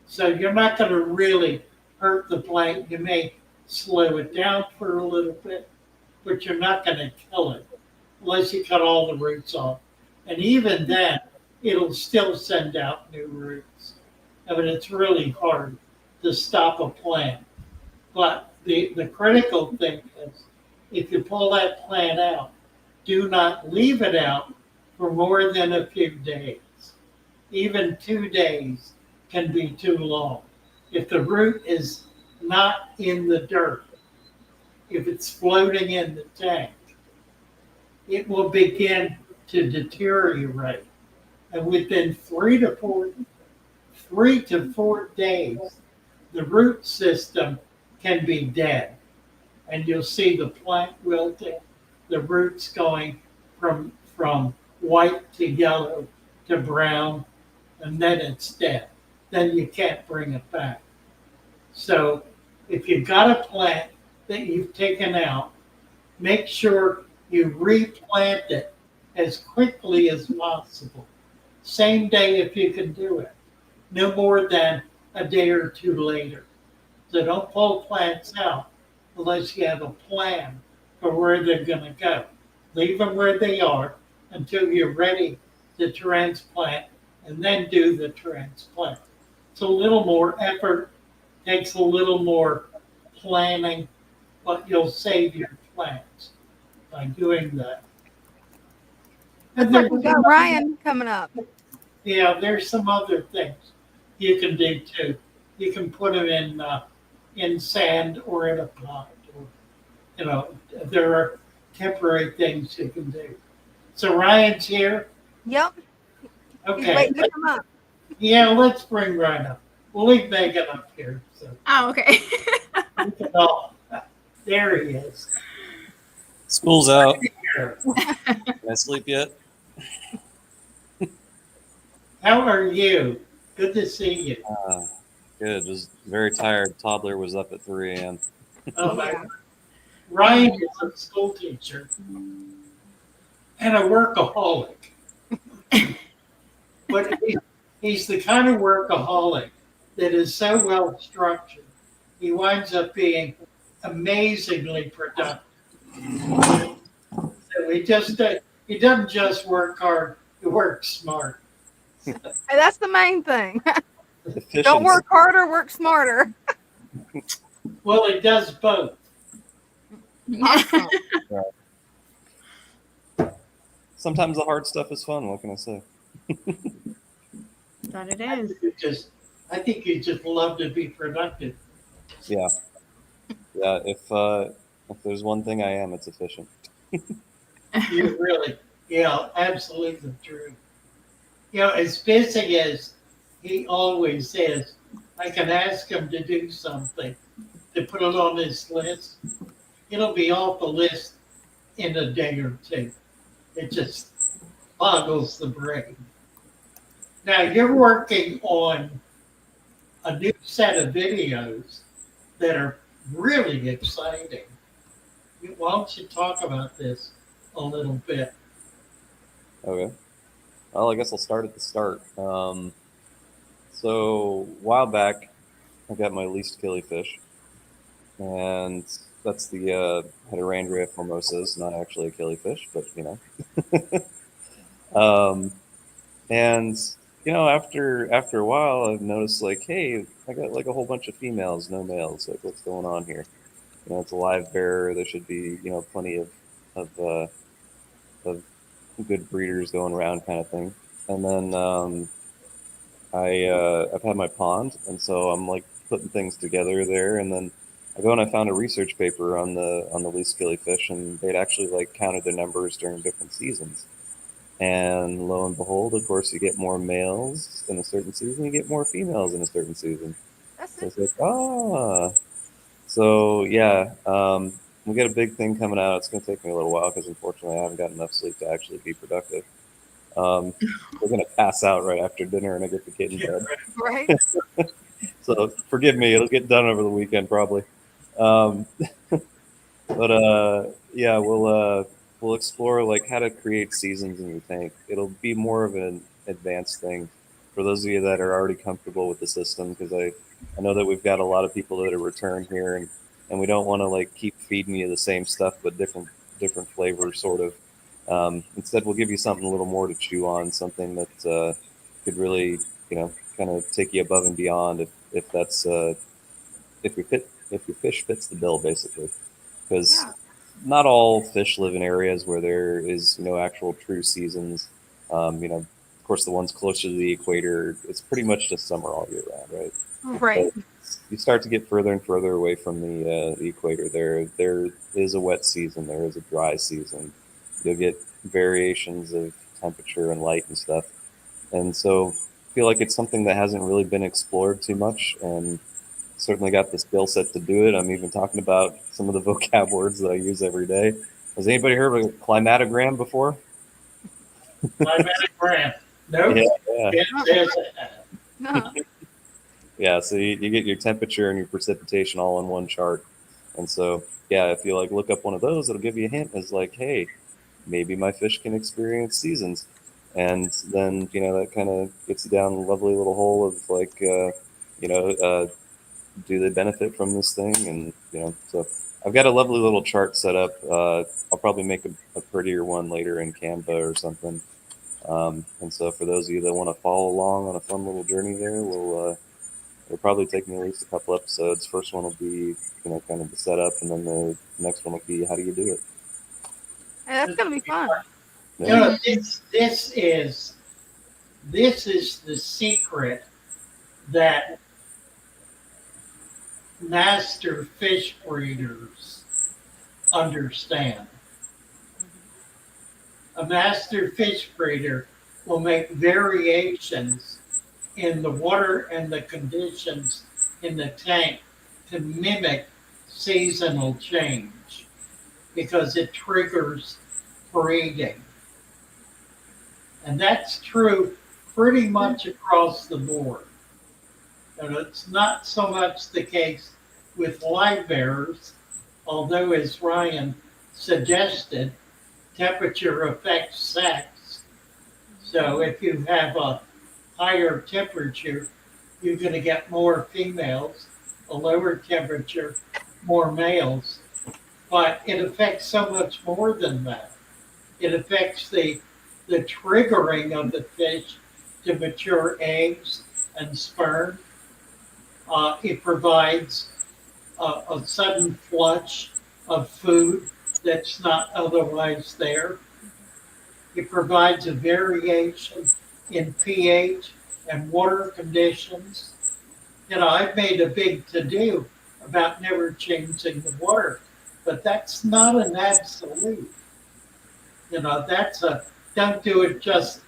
So you're not going to really hurt the plant. You may slow it down for a little bit, but you're not going to kill it unless you cut all the roots off. And even then, it'll still send out new roots. I mean, it's really hard to stop a plant. But the critical thing is, if you pull that plant out, do not leave it out for more than a few days. Even 2 days can be too long. If the root is not in the dirt, if it's floating in the tank, it will begin to deteriorate. And within 3 to 4 days, the root system can be dead. And you'll see the plant wilting, the roots going from white to yellow to brown, and then it's dead. Then you can't bring it back. So if you've got a plant that you've taken out, make sure you replant it as quickly as possible. Same day if you can do it. No more than a day or two later. So don't pull plants out unless you have a plan for where they're going to go. Leave them where they are until you're ready to transplant, and then do the transplant. It's a little more effort, takes a little more planning, but you'll save your plants by doing that. And Looks like we've got Ryan coming up. Yeah, there's some other things you can do too. You can put them in sand or in a pot. Or, there are temporary things you can do. So Ryan's here? Yep. Okay. He's waiting to come up. Yeah, let's bring Ryan up. We'll leave Megan up here. So. Oh, okay. There he is. School's out. Can I sleep yet? How are you? Good to see you. Good. Was very tired. Toddler was up at 3 a.m. Oh my God. Ryan is a school teacher and a workaholic. But he's the kind of workaholic that is so well structured, he winds up being amazingly productive. So he doesn't just work hard, he works smart. Hey, that's the main thing. Efficiency. Don't work harder, work smarter. Well, he does both. Awesome. Sometimes the hard stuff is fun. What can I say? That it is. I think you just love to be productive. Yeah. If there's one thing I am, it's efficient. You really, yeah, absolutely true. as busy as he always is, I can ask him to do something, to put it on his list. It'll be off the list in a day or two. It just boggles the brain. Now you're working on a new set of videos that are really exciting. Why don't you talk about this a little bit? Okay. Well, I guess I'll start at the start. So a while back, I got my least killifish, and that's the Hydrangea formosus, not actually a killifish, but Um, and after a while, I've noticed like, hey, I got like a whole bunch of females, no males. Like, what's going on here? It's a live bearer. There should be plenty of good breeders going around, kind of thing. And then I've had my pond, and so I'm like putting things together there, and then I go and I found a research paper on the least killifish, and they'd actually like counted the numbers during different seasons. And lo and behold, of course, you get more males in a certain season, you get more females in a certain season. That's So it. it's like, so yeah, we got a big thing coming out. It's going to take me a little while because unfortunately I haven't got enough sleep to actually be productive. We're going to pass out right after dinner and I get the kid in bed. Right. So forgive me, it'll get done over the weekend probably. Um, But yeah, we'll explore like how to create seasons in your tank. It'll be more of an advanced thing for those of you that are already comfortable with the system, because I know that we've got a lot of people that are returned here, and we don't want to like keep feeding you the same stuff but different flavors sort of. Instead, we'll give you something a little more to chew on, something that could really kind of take you above and beyond if that's if your fish fits the bill basically, because Yeah. not all fish live in areas where there is actual true seasons. Of course, the ones closer to the equator, it's pretty much just summer all year round, right? Right. But you start to get further and further away from the equator. There is a wet season, there is a dry season. You'll get variations of temperature and light and stuff, and so I feel like it's something that hasn't really been explored too much, and certainly got the skill set to do it. I'm even talking about some of the vocab words that I use every day. Has anybody heard of a climatogram before? Climatic ramp. Yeah, Nope. yeah, It says No. yeah. So you get your temperature and your precipitation all in one chart, and so yeah, if you like look up one of those, it'll give you a hint as like, hey, maybe my fish can experience seasons, and then that kind of gets you down a lovely little hole of like, you know, uh, do they benefit from this thing? And so I've got a lovely little chart set up. I'll probably make a prettier one later in Canva or something. And so for those of you that want to follow along on a fun little journey there, it'll probably take me at least a couple episodes. First one will be kind of the setup, and then the next one will be how do you do it. Hey, that's gonna be fun. Yeah. this is the secret that master fish breeders understand. A master fish breeder will make variations in the water and the conditions in the tank to mimic seasonal change because it triggers breeding. And that's true pretty much across the board. And it's not so much the case with live bearers, although, as Ryan suggested, temperature affects sex. So if you have a higher temperature, you're going to get more females, a lower temperature, more males. But it affects so much more than that. It affects the triggering of the fish to mature eggs and sperm. It provides a sudden flush of food that's not otherwise there. It provides a variation in pH and water conditions. I've made a big to-do about never changing the water, but that's not an absolute. That's don't do it just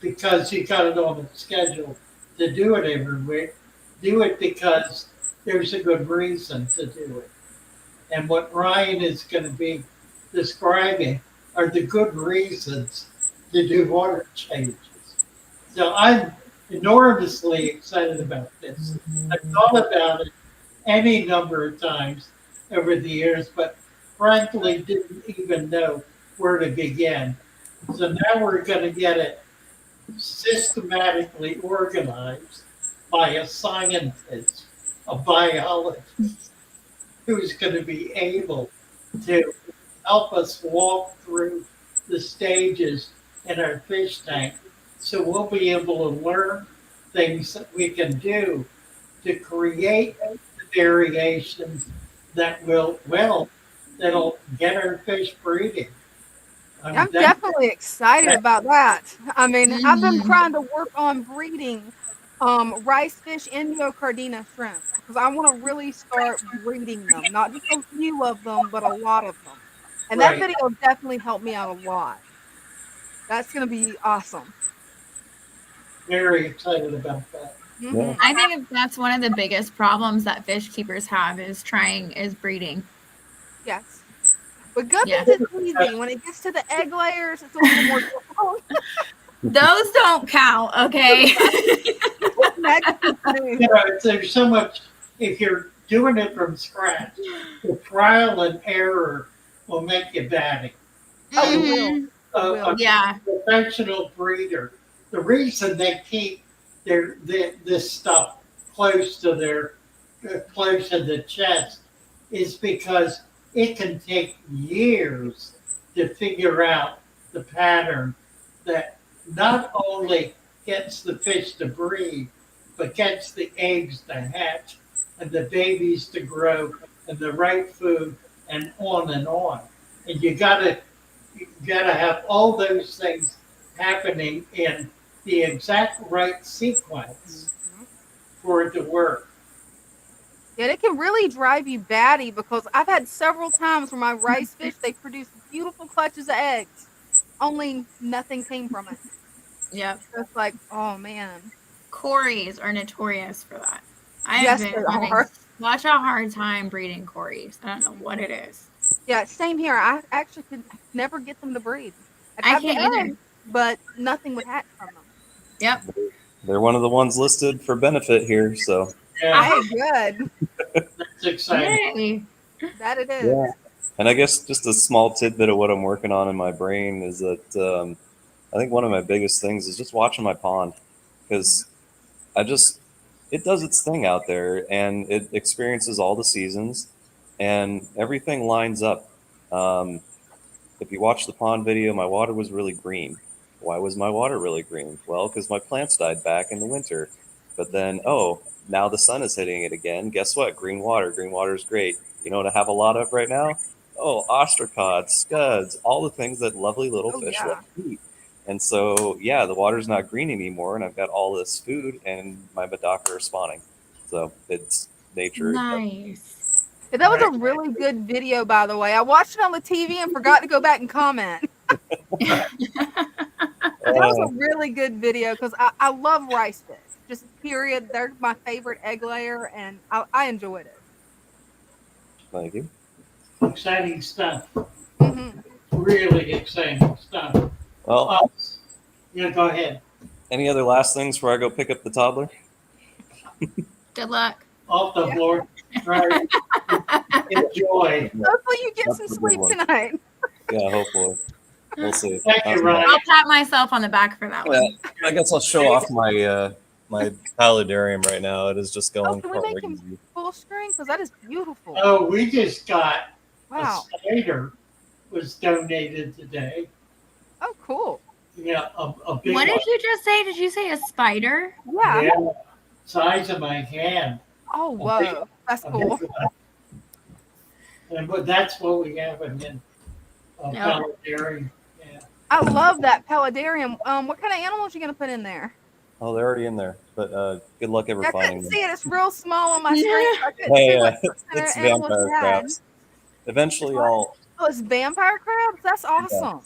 because you got it on the schedule to do it every week. Do it because there's a good reason to do it. And what Ryan is going to be describing are the good reasons to do water changes. So I'm enormously excited about this. I've thought about it any number of times over the years, but frankly didn't even know where to begin. So now we're going to get it systematically organized by a scientist, a biologist, who's going to be able to help us walk through the stages in our fish tank. So we'll be able to learn things that we can do to create the variations that will, well, that'll get our fish breeding. I'm definitely excited about that. I mean, I've been Mhm. trying to work on breeding rice fish Indiocardina shrimp because I want to really start breeding them, not just a few of them, but a lot of them. And that Right. video definitely helped me out a lot. That's going to be awesome. Very excited about that. Mhm. I think that's one of the biggest problems that fish keepers have is breeding. Yes. With guppies, Yeah. it's easy. When it gets to the egg layers, it's a little more difficult. Those don't count, okay? Magazine produce. You know, there's so much, if you're doing it from scratch, the trial and error will make you batty. Oh, it will. Mhm. A Yeah. professional breeder, the reason they keep this stuff close to close to the chest is because it can take years to figure out the pattern that not only gets the fish to breed, but gets the eggs to hatch and the babies to grow and the right food and on and on. And you gotta have all those things happening in the exact right sequence Mhm. for it to work. Yeah, it can really drive you batty because I've had several times where my rice fish, they produce beautiful clutches of eggs, only nothing came from it. Yep. It's like, oh man. Cories are notorious for that. I have Yes, been they having are. such a hard time breeding cories. I don't know what it is. Yeah, same here. I actually could never get them to breed. I'd I have the can't either. eggs, but nothing would hatch from them. Yep. They're one of the ones listed for benefit here. So Yeah, Hey, good. that's exciting. Yay. That it is. yeah. And I guess just a small tidbit of what I'm working on in my brain is that I think one of my biggest things is just watching my pond because I just it does its thing out there and it experiences all the seasons and everything lines up. Um, if you watch the pond video, my water was really green. Why was my water really green? Well, because my plants died back in the winter. But then, oh, now the sun is hitting it again. Guess what? Green water. Green water is great. You know what I have a lot of right now? Oh, ostracods, scuds, all the things that lovely little Oh fish yeah. love to eat. And so, yeah, the water's not green anymore, and I've got all this food, and my Madaka are spawning. So it's nature. Nice. Yeah, that was Right. a really good video, by the way. I watched it on the TV and forgot to go back and comment. That was a really good video because I love rice fish. Just period. They're my favorite egg layer, and I enjoyed it. Thank you. Exciting stuff. Hmm. Really exciting stuff. Well, Yeah, go ahead. any other last things before I go pick up the toddler? Good luck. Off the Yeah. floor. Right. Enjoy. Hopefully, you get That's some a good sleep one. tonight. Yeah, hopefully. We'll see. Thank you, Ryan. I'll pat myself on the back for that Yeah, one. I guess I'll show off my my paludarium right now. It is just Oh, going can we make him crazy. full screen? Because that is beautiful. Oh, we just got Wow. a spider was donated today. Oh, cool. Yeah, a big What one. did you just say? Did you say a spider? Yeah. Yeah, size of my hand. Oh, whoa. That's A cool. big one. But that's what we have in paludarium. Yeah. I love that paludarium. What kind of animals you gonna put in there? Oh, they're already in there. But good luck ever I finding couldn't them. see it. It's real small on my screen. So I couldn't Hey, see what kind it's of animals vampire you had. crabs. Eventually, What? Oh, it's vampire crabs. That's awesome.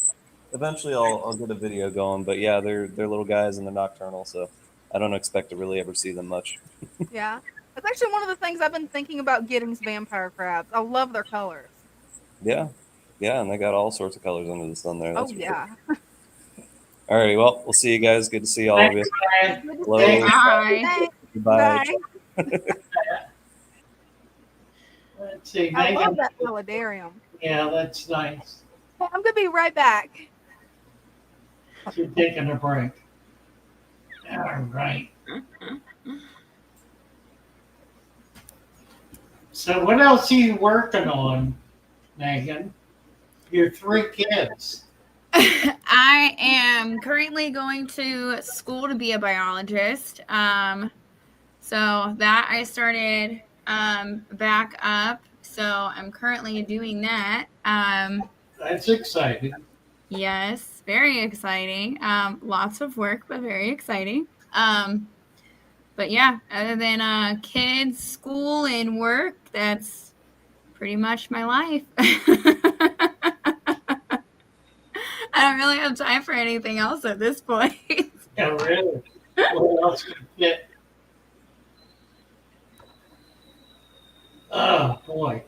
Eventually, I'll get a video going. But yeah, they're little guys and they're nocturnal, so I don't expect to really ever see them much. Yeah. That's actually one of the things I've been thinking about getting is vampire crabs. I love their colors. Yeah, yeah, and they got all sorts of colors under the sun there. That's Oh for sure. yeah. Alrighty, well, we'll see you guys. Good to see all of you. Thanks, Ryan. Good to see Hello. you. Bye. Thanks. Goodbye. Bye. Let's see, I love Megan. that philodarium. Yeah, that's nice. Hey, I'm gonna be right back. She's taking a break. All right. So what else are you working on, Megan? Your 3 kids. I am currently going to school to be a biologist. So that I started back up. So I'm currently doing that. That's exciting. Yes, very exciting. Lots of work, but very exciting. But yeah, other than kids, school, and work, that's pretty much my life. I don't really have time for anything else at this point. Yeah, really. What else could fit? Oh boy.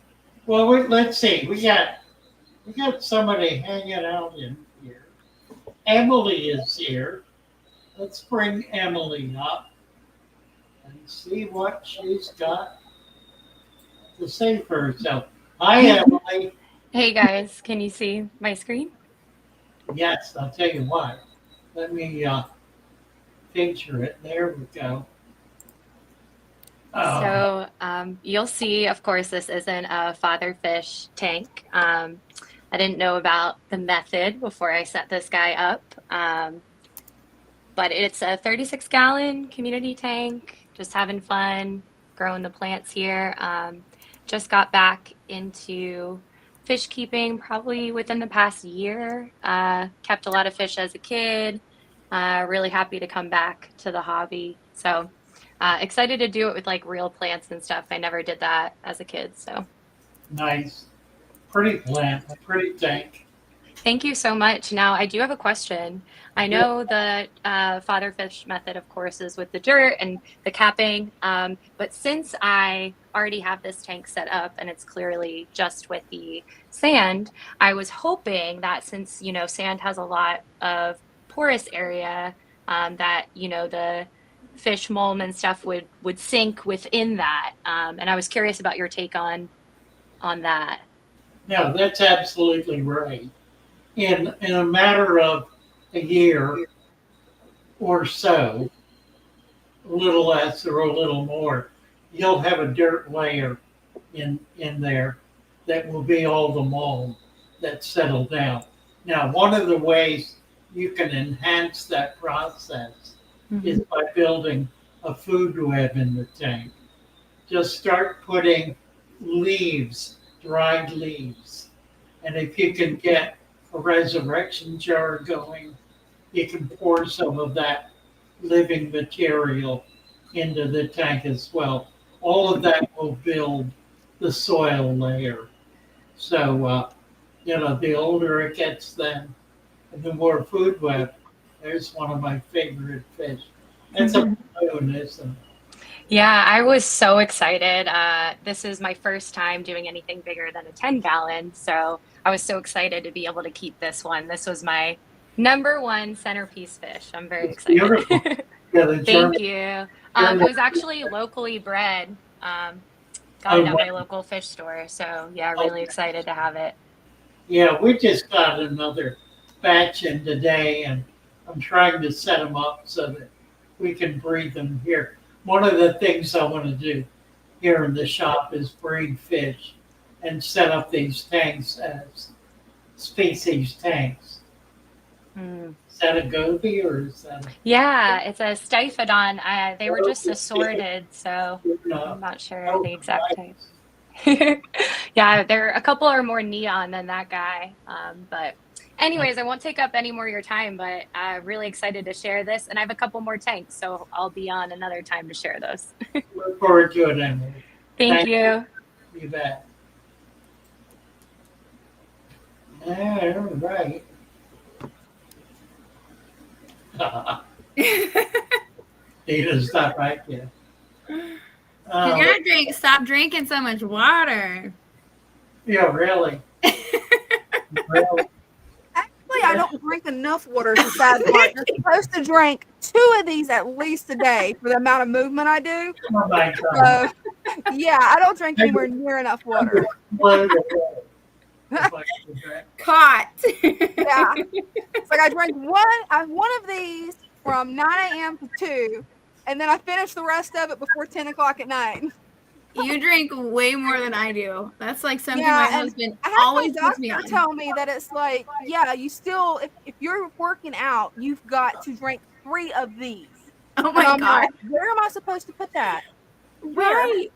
Well, let's see. We got somebody hanging out in here. Emily is here. Let's bring Emily up and see what she's got to say for herself. Hi, Emily. Hey guys, can you see my screen? Yes, I'll tell you what. Let me picture it. There we go. So you'll see, of course, this isn't a Father Fish tank. I didn't know about the method before I set this guy up, but it's a 36-gallon community tank, just having fun, growing the plants here. Just got back into fish keeping probably within the past year. Kept a lot of fish as a kid. Really happy to come back to the hobby. So excited to do it with like real plants and stuff. I never did that as a kid. So Nice. Pretty plant, a pretty tank. thank you so much. Now I do have a question. I know the Father Fish method, of course, is with the dirt and the capping. But since I already have this tank set up and it's clearly just with the sand, I was hoping that since, you know, sand has a lot of porous area, that, you know, the fish mulm and stuff would sink within that. And I was curious about your take on that. No, that's absolutely right. In a matter of a year or so, a little less or a little more, you'll have a dirt layer in there that will be all the mold that's settled down. Now, one of the ways you can enhance that process is by building a food web in the tank. Just start putting leaves, dried leaves. And if you can get a resurrection jar going, you can pour some of that living material into the tank as well. All of that will build the soil layer. So, you know, the older it gets then, and the more food web. There's one of my favorite fish. That's a balloon, isn't it? Yeah, I was so excited. This is my first time doing anything bigger than a 10-gallon. So I was so excited to be able to keep this one. This was my #1 centerpiece fish. I'm very excited. Beautiful. Yeah, the German. Thank you. It was actually locally bred. Got it at my local fish store. So yeah, really excited to have it. Yeah, we just got another batch in today, and I'm trying to set them up so that we can breed them here. One of the things I want to do here in the shop is breed fish and set up these tanks as species tanks. Is that a goby or is that Yeah, it's a Stiphodon. They were just assorted, so I'm not sure the exact type. Yeah, a couple are more neon than that guy. But anyways, I won't take up any more of your time, but I'm really excited to share this. And I have a couple more tanks, so I'll be on another time to share those. Look forward to it, Emily. Thank you. You bet. All right. Dina's not right yet. You gotta stop drinking so much water. Yeah, really. Really. Actually, I don't drink enough water. Is the sad part. You're supposed to drink 2 of these at least a day for the amount of movement I do. Oh my God. So, yeah, I don't drink anywhere near enough water. Caught. Yeah, it's like I drank one of these from 9 a.m. to 2, and then I finished the rest of it before 10 o'clock at night. You drink way more than I do. That's like something my Yeah, and husband I had always my puts me doctor on. tell me that it's like, yeah, you still, if you're working out, you've got to drink 3 of these. Oh And my I'm God. like, where am I supposed to put that? Where? Right.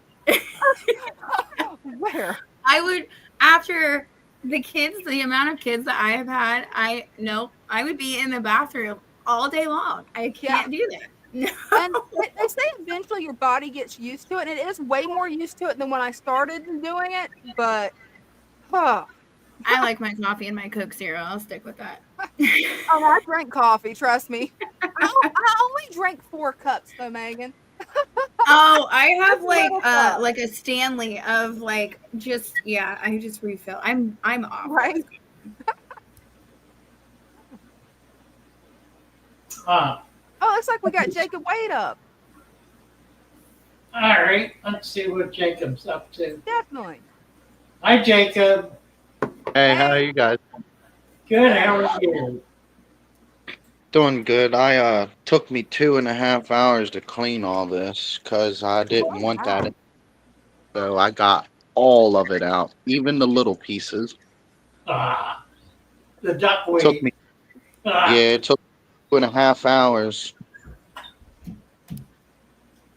Where? I would, after the kids, the amount of kids that I have had, I would be in the bathroom all day long. I can't do that. No. And they say eventually your body gets used to it, and it is way more used to it than when I started doing it, but I like my coffee and my Coke Zero. I'll stick with that. Oh, I drink coffee, trust me. I only drank 4 cups though, Megan. Oh, I have like a Stanley of like just I just refill. I'm off. Right. Oh, looks like we got Jacob Wade up. All right, let's see what Jacob's up to. Definitely. Hi, Jacob. Hey, how are you guys? Good. How are you? Doing good. I took me 2.5 hours to clean all this because I didn't want that. So I got all of it out, even the little pieces. The duckweed. Took me. Yeah, it took 2.5 hours.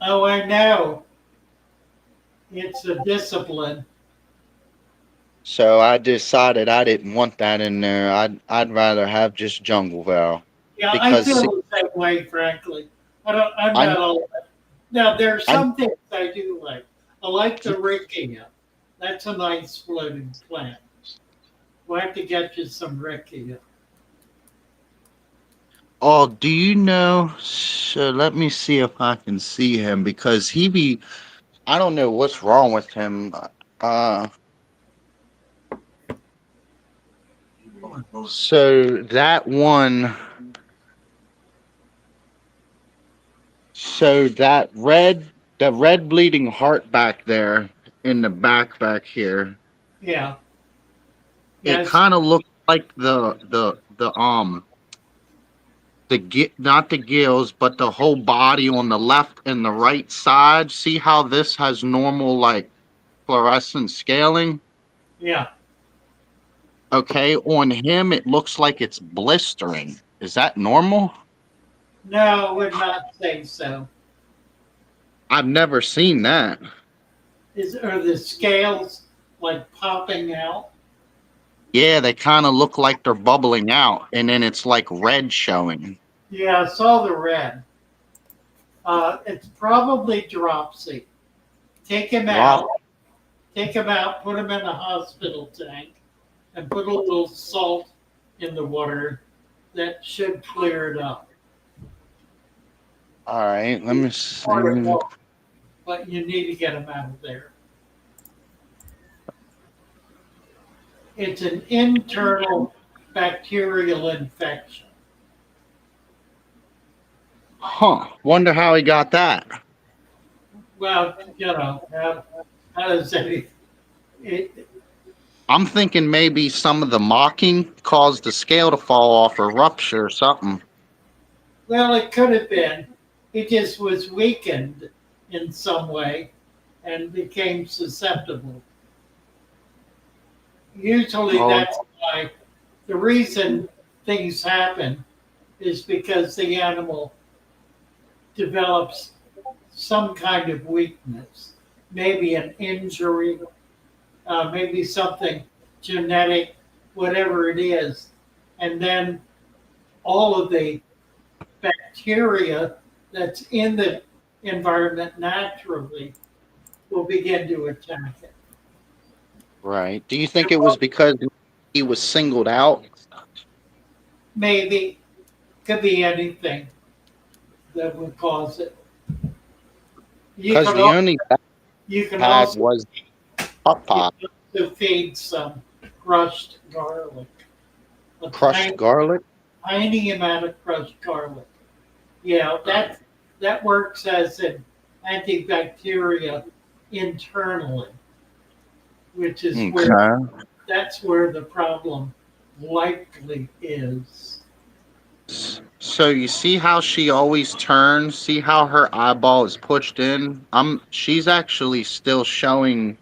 Oh, I know. It's a discipline. So I decided I didn't want that in there. I'd rather have just jungle Val. Yeah, because I feel the same way, frankly. I'm not all that. Now, there are some things I do like. I like the rickia. That's a nice floating plant. We'll have to get you some rickia. Oh, do you know? So let me see if I can see him because I don't know what's wrong with him. So that one. So the red bleeding heart back there in the back here. Yeah. It kind of looks like not the gills, but the whole body on the left and the right side. See how this has normal like fluorescent scaling? Yeah. Okay, on him it looks like it's blistering. Is that normal? No, I would not say so. I've never seen that. Are the scales like popping out? Yeah, they kind of look like they're bubbling out, and then it's like red showing. Yeah, I saw the red. It's probably dropsy. Take him out. Take him out, put him in a hospital tank, and put a little salt in the water. That should clear it up. All right, let me see. But you need to get him out of there. It's an internal bacterial infection. Huh. Wonder how he got that. Well, how does it? I'm thinking maybe some of the mocking caused the scale to fall off or rupture or something. Well, it could have been. He just was weakened in some way and became susceptible. Usually that's why the reason things happen is because the animal develops some kind of weakness, maybe an injury, maybe something genetic, whatever it is. And then all of the bacteria that's in the environment naturally will begin to attack it. Right. Do you think it was because he was singled out? Maybe. Could be anything that would cause it. You Because can the al- only you can I had also was hot you pot, can also feed some crushed garlic. A crushed garlic. tiny amount of crushed garlic. Yeah, that works as an antibacteria internally, which is where Okay. that's where the problem likely is. So you see how she always turns? See how her eyeball is pushed in? She's actually still showing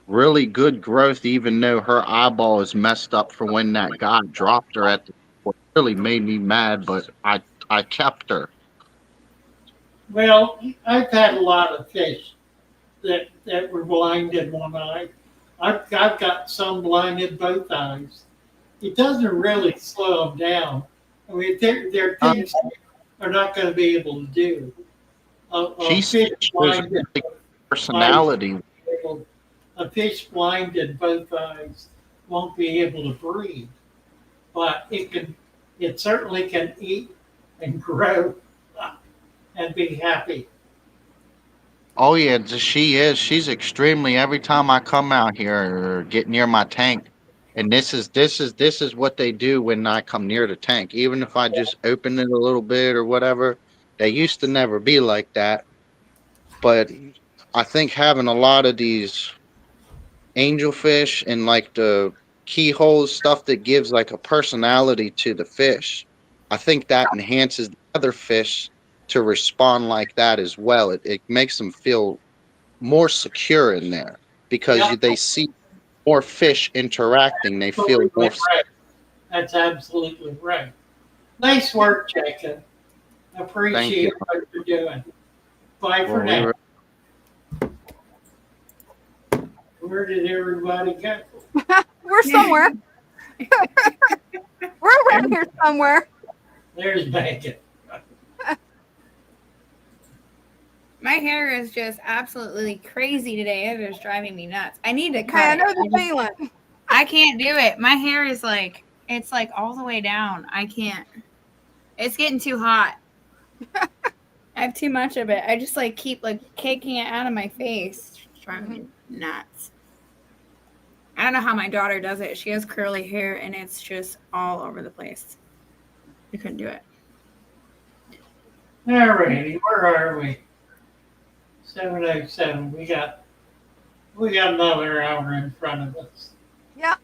really good growth even though her eyeball is messed up for when that guy dropped her at the what really made me mad, but I kept her. Well, I've had a lot of fish that were blind in one eye. I've got some blind in both eyes. It doesn't really slow them down. I mean, there are Uh, things they're not going to be able to do. A she fish still shows blind in really both eyes, personality. a fish blind in both eyes won't be able to breathe, but it certainly can eat and grow and be happy. Oh yeah, she is. She's extremely every time I come out here or get near my tank. And this is what they do when I come near the tank. Even if I just open it a little bit or whatever, they used to never be like that. But I think having a lot of these angelfish and like the keyholes stuff that gives like a personality to the fish, I think that enhances the other fish to respond like that as well. It makes them feel more secure in there because Yeah, they see more fish interacting. They feel absolutely more. right. That's absolutely right. Nice work, Jacob. Thank you. Appreciate what you're doing. Bye for Well, we now. were. Where did everybody go? We're somewhere. We're around here somewhere. There's Megan. My hair is just absolutely crazy today. It is driving me nuts. I need to cut I it. know the feeling. I can't do it. My hair is like, it's like all the way down. I can't. It's getting too hot. I have too much of it. I just like keep like kicking it out of my face. It's driving me nuts. I don't know how my daughter does it. She has curly hair and it's just all over the place. I couldn't do it. All righty, where are we? 7:07. We got another hour in front of us. Yeah,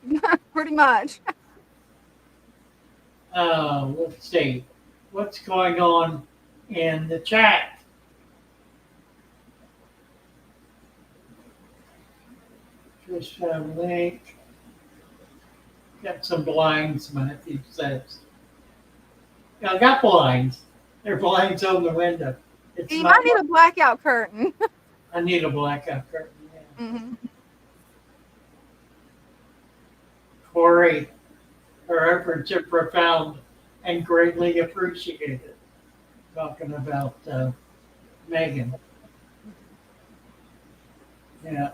pretty much. Let's see. What's going on in the chat? Fish Lake. Got some blinds, Matthew says. Yeah, I got blinds. They're blinds on the window. It's You not. might need a blackout curtain. I need a blackout curtain. Yeah. Mm-hmm. Corey, her efforts are profound and greatly appreciated. Talking about Megan. Yeah.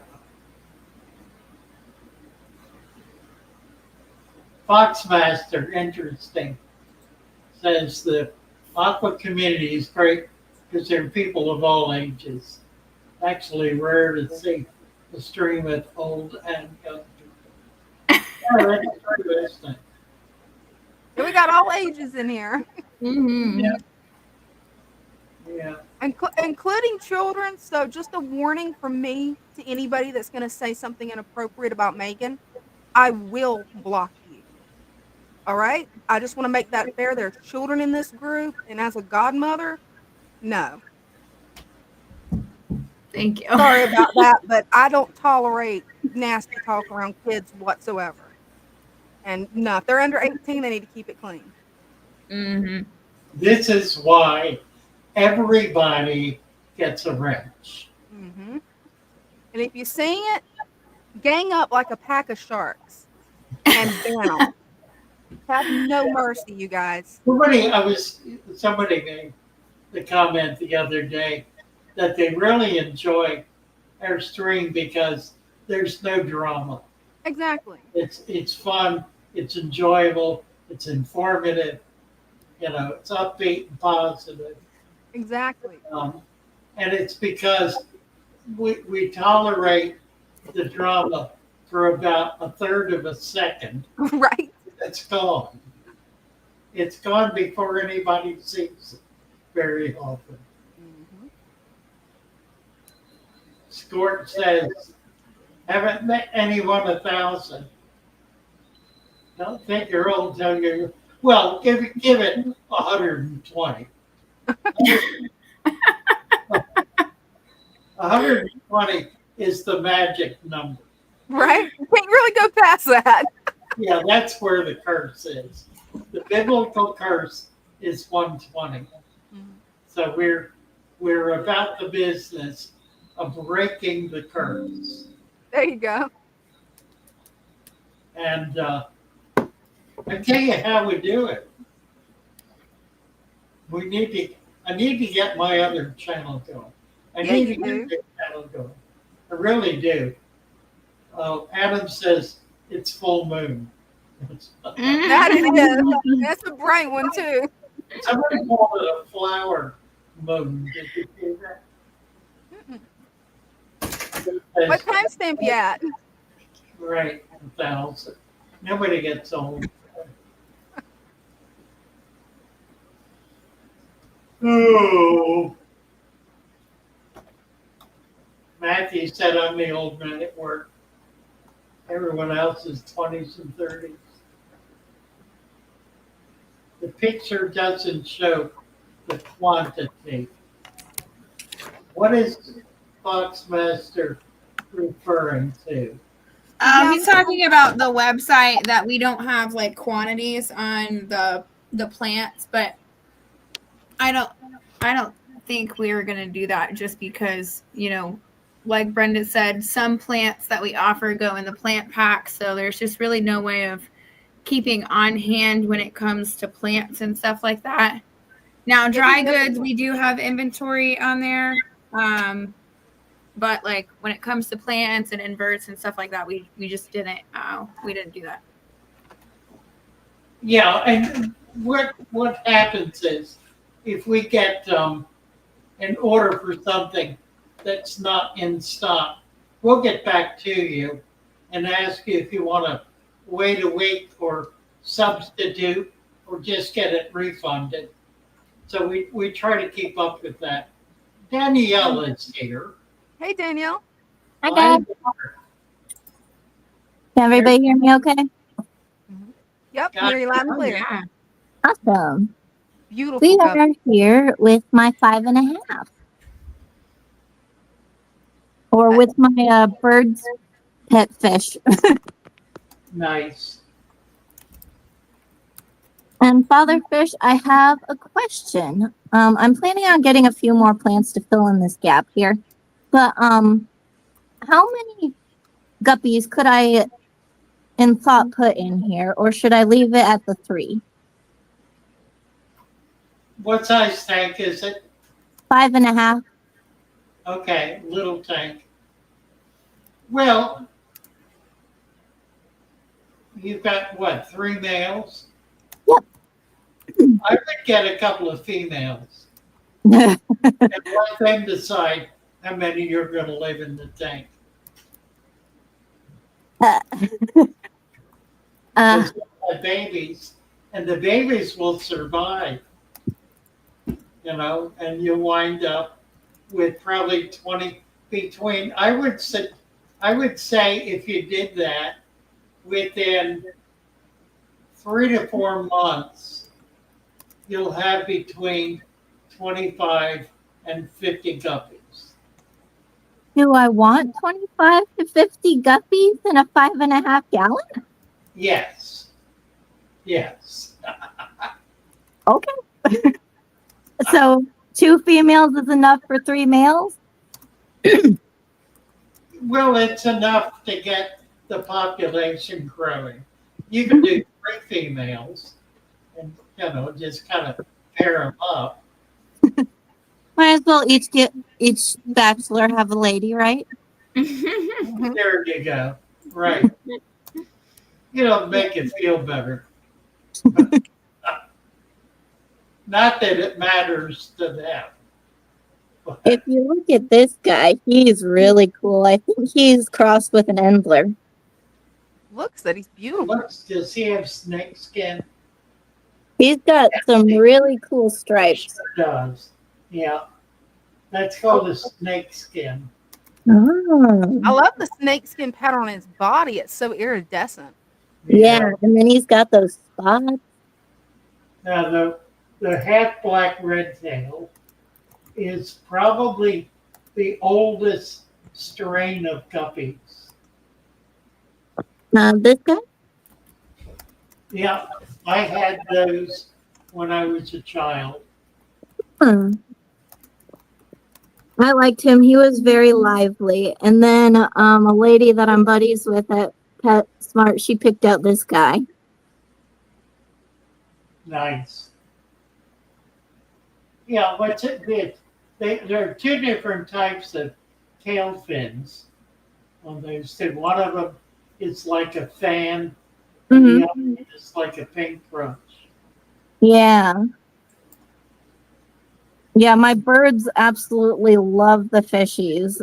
Foxmaster, interesting, says the aqua community is great because there are people of all ages. Actually, rare to see a stream with old and young people. Yeah, that's true, isn't it? We got all ages in here, Mm-hmm. Yeah. Yeah. including children. So, just a warning from me to anybody that's going to say something inappropriate about Megan. I will block you. All right? I just want to make that fair. There are children in this group, and as a godmother, no. Thank you. Sorry about that, but I don't tolerate nasty talk around kids whatsoever. And no, if they're under 18, they need to keep it clean. Mm-hmm. This is why everybody gets a wrench. Mm-hmm. And if you sing it, gang up like a pack of sharks and down. Have no mercy, you guys. Somebody made the comment the other day that they really enjoy our stream because there's no drama. Exactly. It's fun, it's enjoyable, it's informative, You know, it's upbeat and positive. Exactly. And it's because we tolerate the drama for about a third of a second. Right. It's gone. It's gone before anybody sees it very often. Mm-hmm. Scort says, haven't met anyone 1,000. Don't think you're old until you're, well, give it 120. 120 is the magic number. Right. You can't really go past that. Yeah, that's where the curse is. The biblical curse is 120. Mhm. So we're about the business of breaking the curse. There you go. And I tell you how we do it. I need to get my other channel going. I Yeah, need to you get do. the channel going. I really do. Adam says it's full moon. That it is. That's a bright one too. Somebody called it a flower moon. Did you see that? Mm-mm. What timestamp you at? Right, 1,000. Nobody gets old. Oh. Matthew said I'm the old man at work. Everyone else is 20s and 30s. The picture doesn't show the quantity. What is Foxmaster referring to? He's talking about the website that we don't have like quantities on the plants, but I don't think we're gonna do that just because, you know, like Brenda said, some plants that we offer go in the plant pack, so there's just really no way of keeping on hand when it comes to plants and stuff like that. Now, dry goods, we do have inventory on there. But like when it comes to plants and inverts and stuff like that, we just didn't do that. Yeah, and what happens is if we get an order for something that's not in stock, we'll get back to you and ask you if you want to wait a week or substitute or just get it refunded. So we try to keep up with that. Danielle is here. Hey, Danielle. Hi, guys. Can everybody hear me okay? Yep, hear you loud and clear. Yeah. Awesome. Beautiful. We guppy. are here with my 5.5. Or with my bird's pet fish. Nice. And Father Fish, I have a question. I'm planning on getting a few more plants to fill in this gap here. But how many guppies could I in thought put in here, or should I leave it at the 3? What size tank is it? 5.5. Okay, little tank. Well, you've got what, 3 males? Yep. I would get a couple of females and let them decide how many you're going to live in the tank. Because we'll have babies, and the babies will survive, you know, and you wind up with probably 20 between. I would say if you did that within 3 to 4 months, you'll have between 25 and 50 guppies. Do I want 25 to 50 guppies in a 5.5 gallon? Yes. Yes. Okay. So 2 females is enough for 3 males? Well, it's enough to get the population growing. You can do 3 females and, you know, just kind of pair them up. Might as well each bachelor have a lady, right? There you go. Right. You know, make it feel better. Not that it matters to them. But If you look at this guy, he's really cool. I think he's crossed with an Endler. Looks that he's beautiful. does he have snake skin? He's got some really cool stripes. Sure does. Yeah. That's called a snake skin. Oh. I love the snakeskin pattern on his body. It's so iridescent. Yeah, and then he's got those spots. Now the half black red tail is probably the oldest strain of guppies. This guy? Yeah, I had those when I was a child. Hmm. I liked him. He was very lively. And then a lady that I'm buddies with at PetSmart, she picked out this guy. Nice. Yeah, what's it? There are two different types of tail fins on those two. One of them is like a fan, and the other is like a pink crunch. Yeah. Yeah, my birds absolutely love the fishies.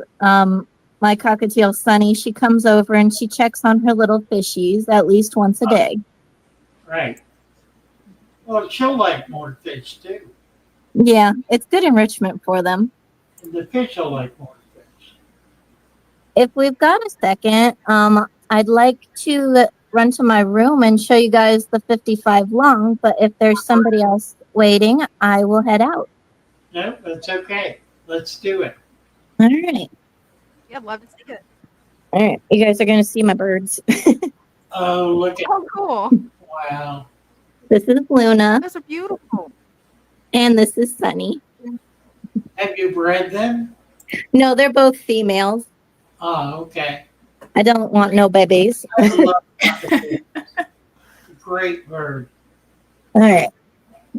My cockatiel Sunny, she comes over and she checks on her little fishies at least once a day. Right. Well, she'll like more fish too. Yeah, it's good enrichment for them. And the fish will like more fish. If we've got a second, I'd like to run to my room and show you guys the 55 long, but if there's somebody else waiting, I will head out. No, that's okay. Let's do it. All right. Yeah, I'd love to see it. All right. You guys are going to see my birds. Oh, look at Oh, cool. wow. This is Luna, Those are beautiful. and this is Sunny. Have you bred them? No, they're both females. Oh, okay. I don't want no babies. I love cockatoos. Great bird. All right.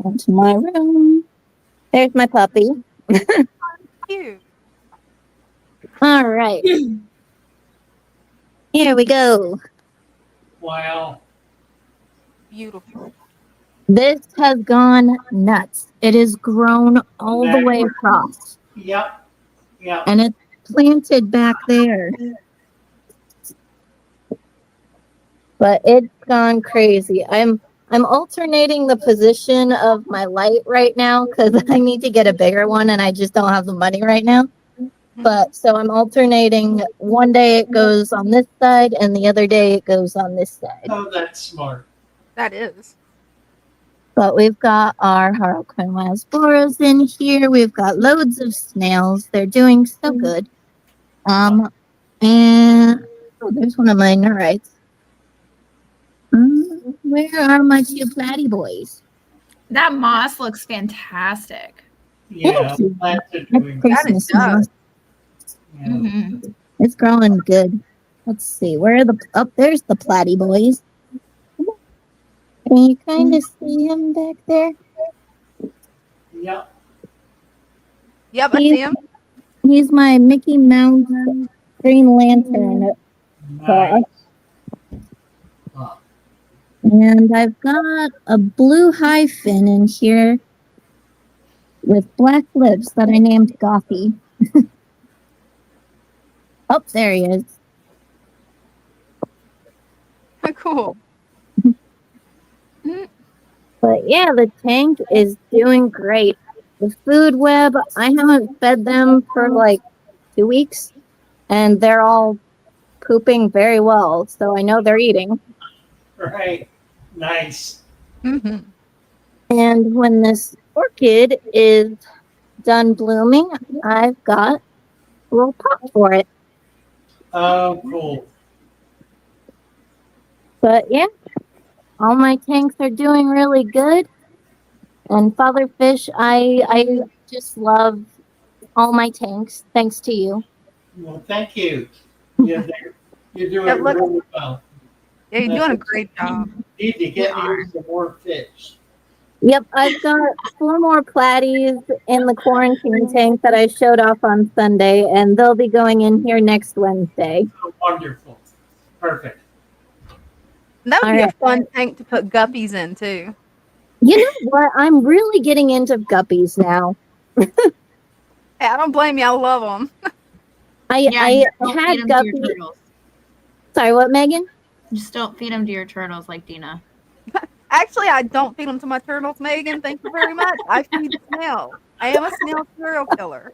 On to my room. There's my puppy. Cute. All right. Here we go. Wow. Beautiful. This has gone nuts. It is grown all the way across. Yep. Yep. And it's planted back there. But it's gone crazy. I'm alternating the position of my light right now because I need to get a bigger one and I just don't have the money right now. But so I'm alternating. One day it goes on this side and the other day it goes on this side. Oh, that's smart. That is. But we've got our Harlequin in here. We've got loads of snails. They're doing so good. And oh, there's one of my nerites. Where are my two platy boys? That moss looks fantastic. Yeah, plants are doing Christmas moss. yeah. Mhm. It's growing good. Let's see. Where are the there's the platy boys. Can you kind of see him back there? Yep. Yep, I see him. He's my Mickey Mouse Green Lantern. Nice. And I've got a blue hyphen in here with black lips that I named Goffy. Oh, there he is. Cool. But yeah, the tank is doing great. The food web, I haven't fed them for like 2 weeks, and they're all pooping very well, so I know they're eating. Right. Nice. Mm-hmm. And when this orchid is done blooming, I've got a little pot for it. Oh, cool. But yeah, all my tanks are doing really good. And Father Fish, I just love all my tanks, thanks to you. Well, thank you. You're doing That looks- really well. Yeah, you're doing a great job. Need to get you some more fish. Yep, I've got 4 more platies in the quarantine tank that I showed off on Sunday, and they'll be going in here next Wednesday. Oh, wonderful. Perfect. That would be a Alright. fun tank to put guppies in too. You know what? I'm really getting into guppies now. Hey, I don't blame you. I love them. I don't had feed them to your guppies. turtles. Sorry, what, Megan? Just don't feed them to your turtles like Dina. Actually, I don't feed them to my turtles, Megan. Thank you very much. I feed snails. I am a snail serial killer.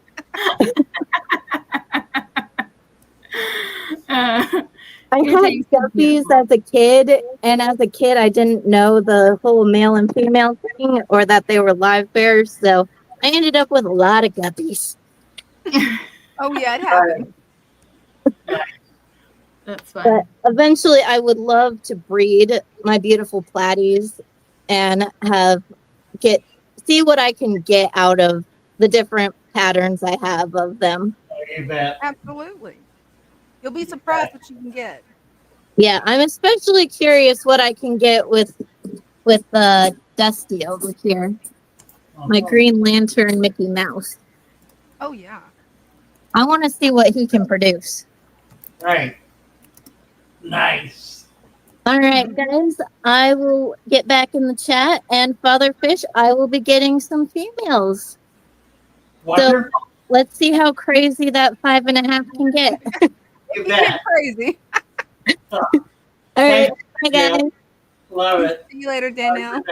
I had guppies as a kid, and as a kid, I didn't know the whole male and female thing, or that they were live bears. So I ended up with a lot of guppies. Oh yeah, it happened. That's fun. But eventually, I would love to breed my beautiful platies and see what I can get out of the different patterns I have of them. You bet. Absolutely. You'll be surprised what you can get. Yeah, I'm especially curious what I can get with Dusty over here, my Green Lantern Mickey Mouse. Oh yeah. I want to see what he can produce. Right. Nice. All right, guys, I will get back in the chat, and Father Fish, I will be getting some females. Wonderful. So let's see how crazy that 5.5 can get. You Get bet. crazy. All right, bye, guys. Love it. See you later, Danielle.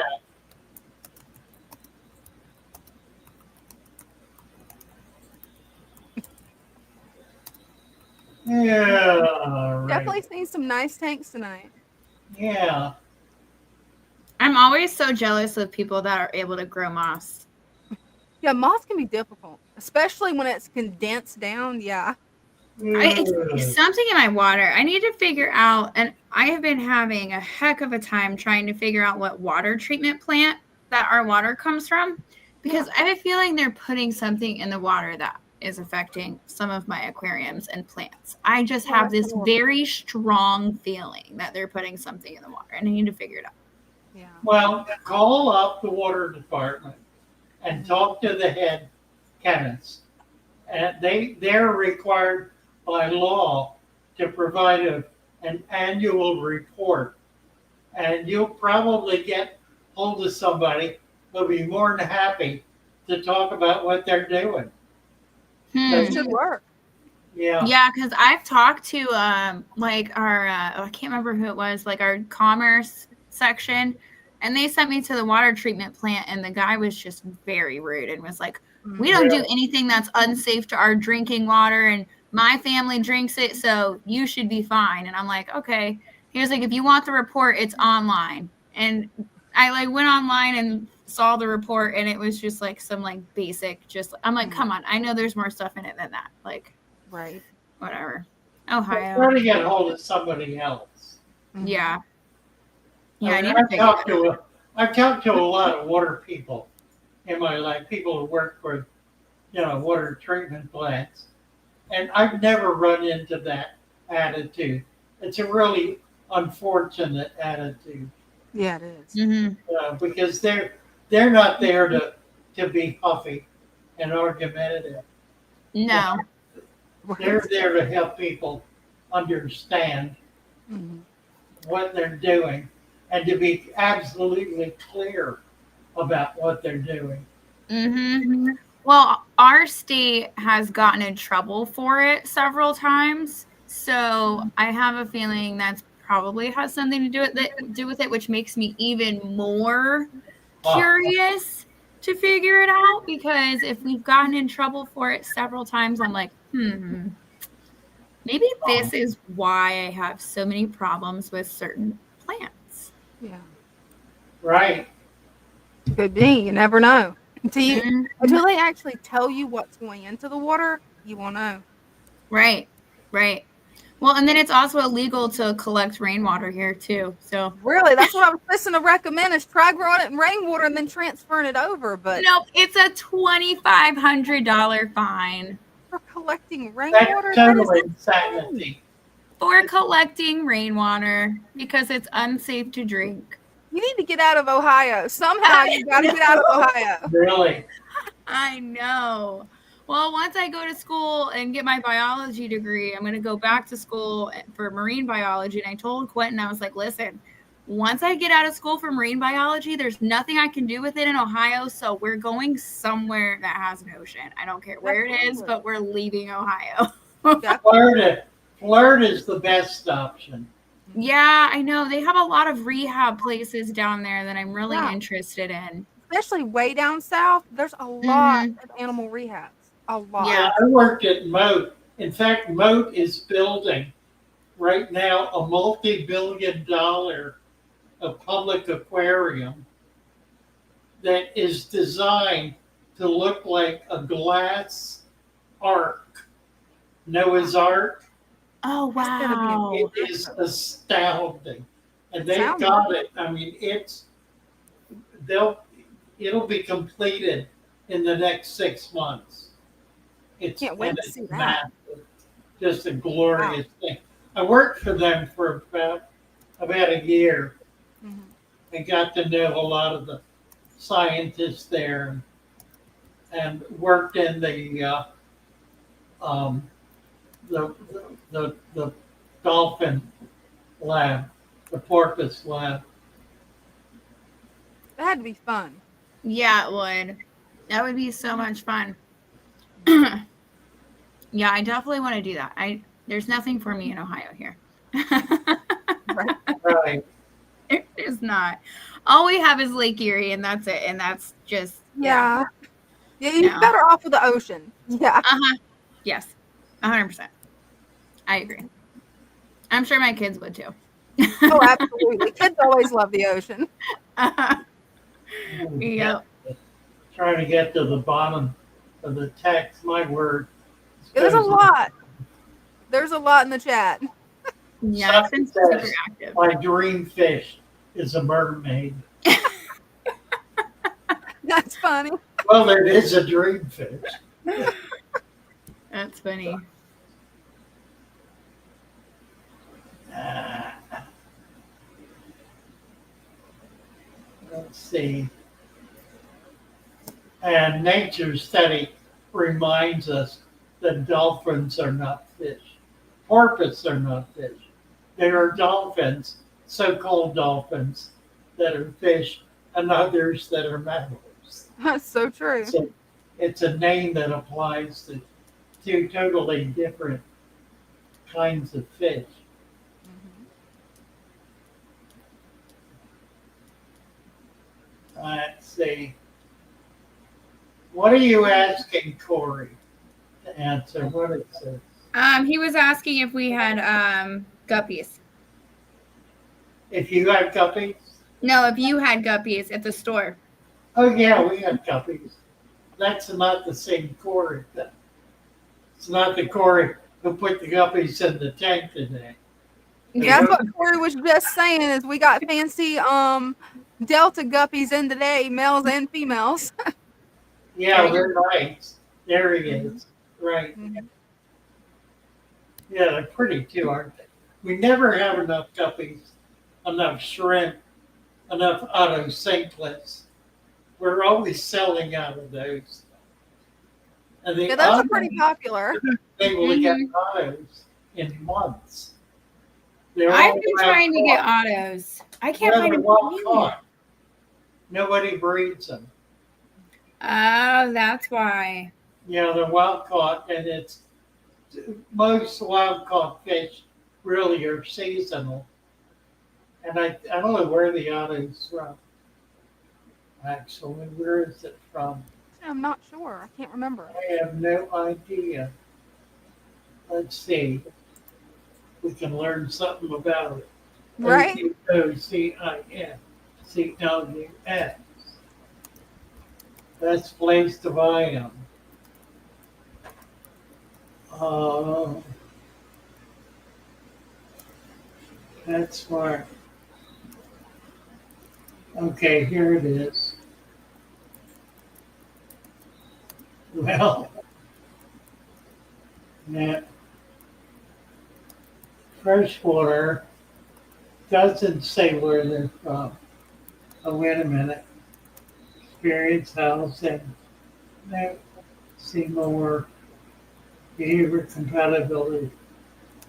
Yeah. Right. Definitely seen some nice tanks tonight. Yeah. I'm always so jealous of people that are able to grow moss. Yeah, moss can be difficult, especially when it's condensed down. Yeah. It's something in my water. I need to figure out, and I have been having a heck of a time trying to figure out what water treatment plant that our water comes from, because I have a feeling they're putting something in the water that is affecting some of my aquariums and plants. I just have this very strong feeling that they're putting something in the water, and I need to figure it out. Yeah. Well, call up the water department and talk to the head chemist. And they're required by law to provide an annual report. And you'll probably get hold of somebody who'll be more than happy to talk about what they're doing. That should work. Yeah. Yeah, because I've talked to like our I can't remember who it was, like our commerce section, and they sent me to the water treatment plant, and the guy was just very rude and was like, "We don't do anything that's unsafe to our drinking water, and my family drinks it, so you should be fine." And I'm like, "Okay." He was like, "If you want the report, it's online." And I like went online and saw the report, and it was just like some like basic, just I'm like, "Come on, I know there's more stuff in it than that." Like, right, whatever. Ohio. Try to get hold of somebody else. Yeah. Yeah, I mean, I've talked to a lot of water people in my life, people who work for, water treatment plants, and I've never run into that attitude. It's a really unfortunate attitude. Yeah, it is. Mm-hmm. Because they're not there to be huffy and argumentative. No. They're there to help people understand what they're doing and to be absolutely clear about what they're doing. Mm-hmm. Well, our state has gotten in trouble for it several times, so I have a feeling that's probably has something to do with it, which makes me even more curious to figure it out, because if we've gotten in trouble for it several times, I'm like, maybe this is why I have so many problems with certain plants. Yeah. Right. Could be. You never know. Until they actually tell you what's going into the water, you won't know. Right. Right. Well, and then it's also illegal to collect rainwater here too. So really, that's what I was listening to recommend is try growing it in rainwater and then transferring it over. But nope, it's a $2,500 fine for collecting rainwater. That's totally insanity. For collecting rainwater because it's unsafe to drink. You need to get out of Ohio. Somehow you got to get out of Ohio. Really? I know. Well, once I go to school and get my biology degree, I'm going to go back to school for marine biology. And I told Quentin, I was like, listen, once I get out of school for marine biology, there's nothing I can do with it in Ohio. So we're going somewhere that has an ocean. I don't care where it is, but we're leaving Ohio. Florida is the best option. Yeah, I know. They have a lot of rehab places down there that I'm really interested in. Especially way down south, there's a lot of animal rehabs. A lot. Yeah, I worked at Moat. In fact, Moat is building right now a multi-billion-dollar public aquarium that is designed to look like a glass ark, Noah's Ark. Oh, wow. It is astounding. And they've got it. I mean, it'll be completed in the next 6 months. Can't wait to see that. Massive. Just a glorious thing. I worked for them for about a year. I got to know a lot of the scientists there, and worked in the dolphin lab, the porpoise lab. That had to be fun. Yeah, it would. That would be so much fun. Yeah, I definitely want to do that. There's nothing for me in Ohio here. Right. There's not. All we have is Lake Erie, and that's it. And that's just Yeah, you're better off with the ocean. Yeah. Yes, 100%. I agree. I'm sure my kids would too. Oh, absolutely. Kids always love the ocean. Yep. Trying to get to the bottom of the text. My word. There's a lot. There's a lot in the chat. Yeah, it's been super active. My dream fish is a mermaid. That's funny. Well, it is a dream fish. That's funny. Let's see. And Nature Study reminds us that dolphins are not fish. Porpoise are not fish. There are dolphins, so-called dolphins, that are fish, and others that are mammals. That's so true. So it's a name that applies to two totally different kinds of fish. Let's see. What are you asking Corey to answer? What it says? He was asking if we had guppies. If you had guppies? No, if you had guppies at the store. Oh yeah, we have guppies. That's not the same Corey. It's not the Corey who put the guppies in the tank today. Yeah, that's what Corey was just saying is we got fancy Delta guppies in today, males and females. Yeah, we're nice. There he is. Right. Yeah, they're pretty too, aren't they? We never have enough guppies, enough shrimp, enough autocinchlids. We're always selling out of those. And Yeah, those are pretty popular. Able to get autos in months. I've been trying to get autos. I can't find them. Caught. Nobody breeds them. Oh, that's why. Yeah, they're wild caught, and it's most wild caught fish really are seasonal. And I don't know where the otter's from. Actually, where is it from? I'm not sure. I can't remember. I have no idea. Let's see. We can learn something about it. Right? OCINCLUS. Best place to buy them. That's smart. Okay, here it is. Well, that freshwater doesn't say where they're from. Oh, wait a minute. Experience house and no, see more behavior compatibility.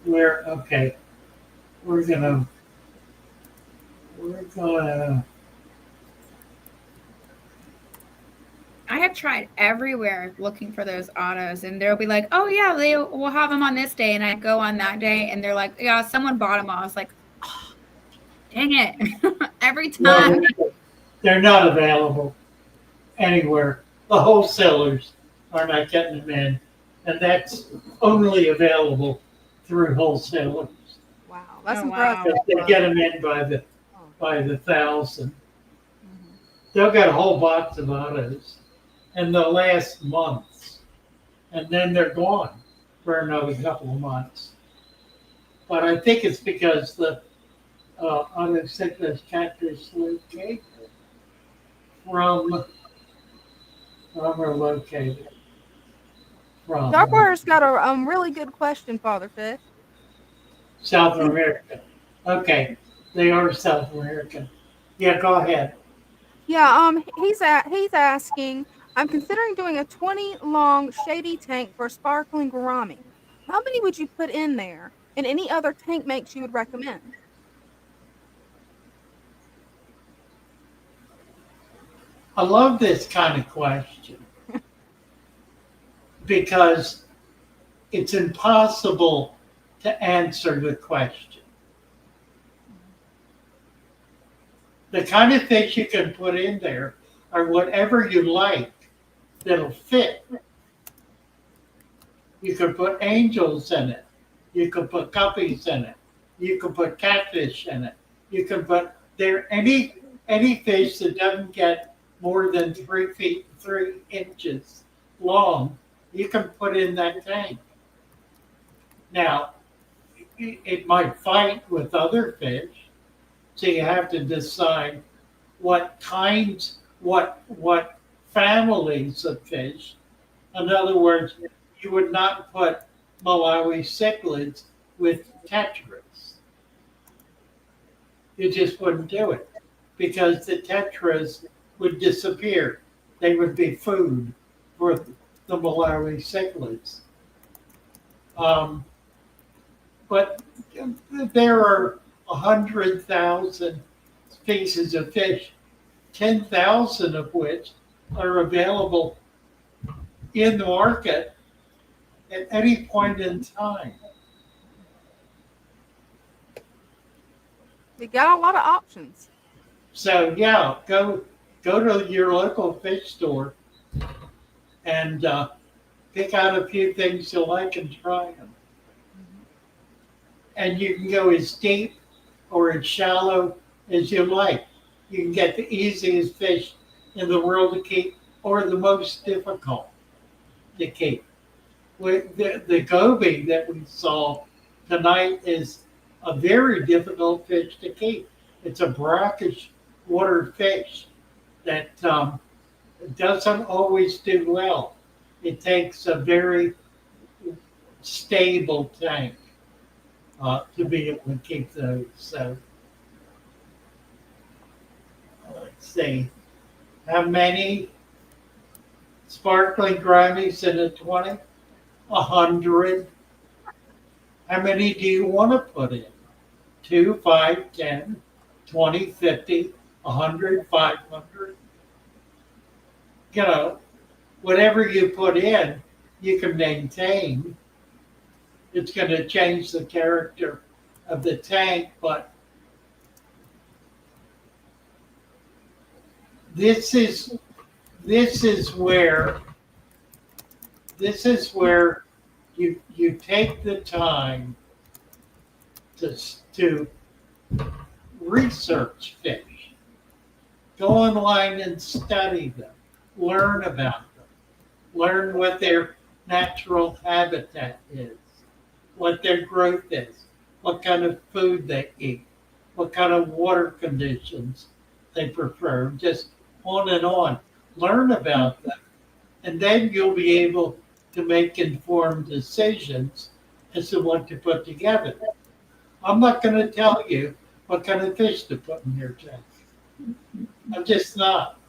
We're we're gonna. I have tried everywhere looking for those autos, and they'll be like, "Oh yeah, they will have them on this day," and I go on that day, and they're like, "Yeah, someone bought them all." I was like, oh, "Dang it!" Every Well, time. they're not available anywhere. The wholesalers are not getting them in, and that's only available through wholesalers. Wow, that's Oh, wow. impressive. They get them in by the thousand. They'll get a whole box of autos, and they'll last months, and then they're gone for another couple of months. But I think it's because the auto sickness catfish located from are located from Darkwater's got a really good question, Father Fish. South America. Okay, they are South American. Yeah, go ahead. Yeah, he's asking, I'm considering doing a 20 long shady tank for sparkling gourami. How many would you put in there? And any other tank makes you would recommend? I love this kind of question because it's impossible to answer the question. The kind of things you can put in there are whatever you like that'll fit. You could put angels in it. You could put guppies in it. You could put catfish in it. You can put there any fish that doesn't get more than 3 feet 3 inches long. You can put in that tank. Now, it might fight with other fish, so you have to decide what kinds, what families of fish. In other words, you would not put Malawi cichlids with tetras. You just wouldn't do it because the tetras would disappear. They would be food for the Malawi cichlids. But there are 100,000 species of fish, 10,000 of which are available in the market at any point in time. You got a lot of options. So yeah, go to your local fish store and pick out a few things you like and try them. And you can go as deep or as shallow as you like. You can get the easiest fish in the world to keep or the most difficult to keep. The goby that we saw tonight is a very difficult fish to keep. It's a brackish water fish that doesn't always do well. It takes a very stable tank to be able to keep those. So let's see, how many sparkling gouramis in a 20? 100. How many do you want to put in? 2, 5, 10, 20, 50, 100, 500? You know, whatever you put in, you can maintain. It's going to change the character of the tank, but this is where you take the time to research fish. Go online and study them, learn about them, learn what their natural habitat is, what their growth is, what kind of food they eat, what kind of water conditions they prefer, just on and on. Learn about them, and then you'll be able to make informed decisions as to what to put together. I'm not going to tell you what kind of fish to put in your tank. I'm just not.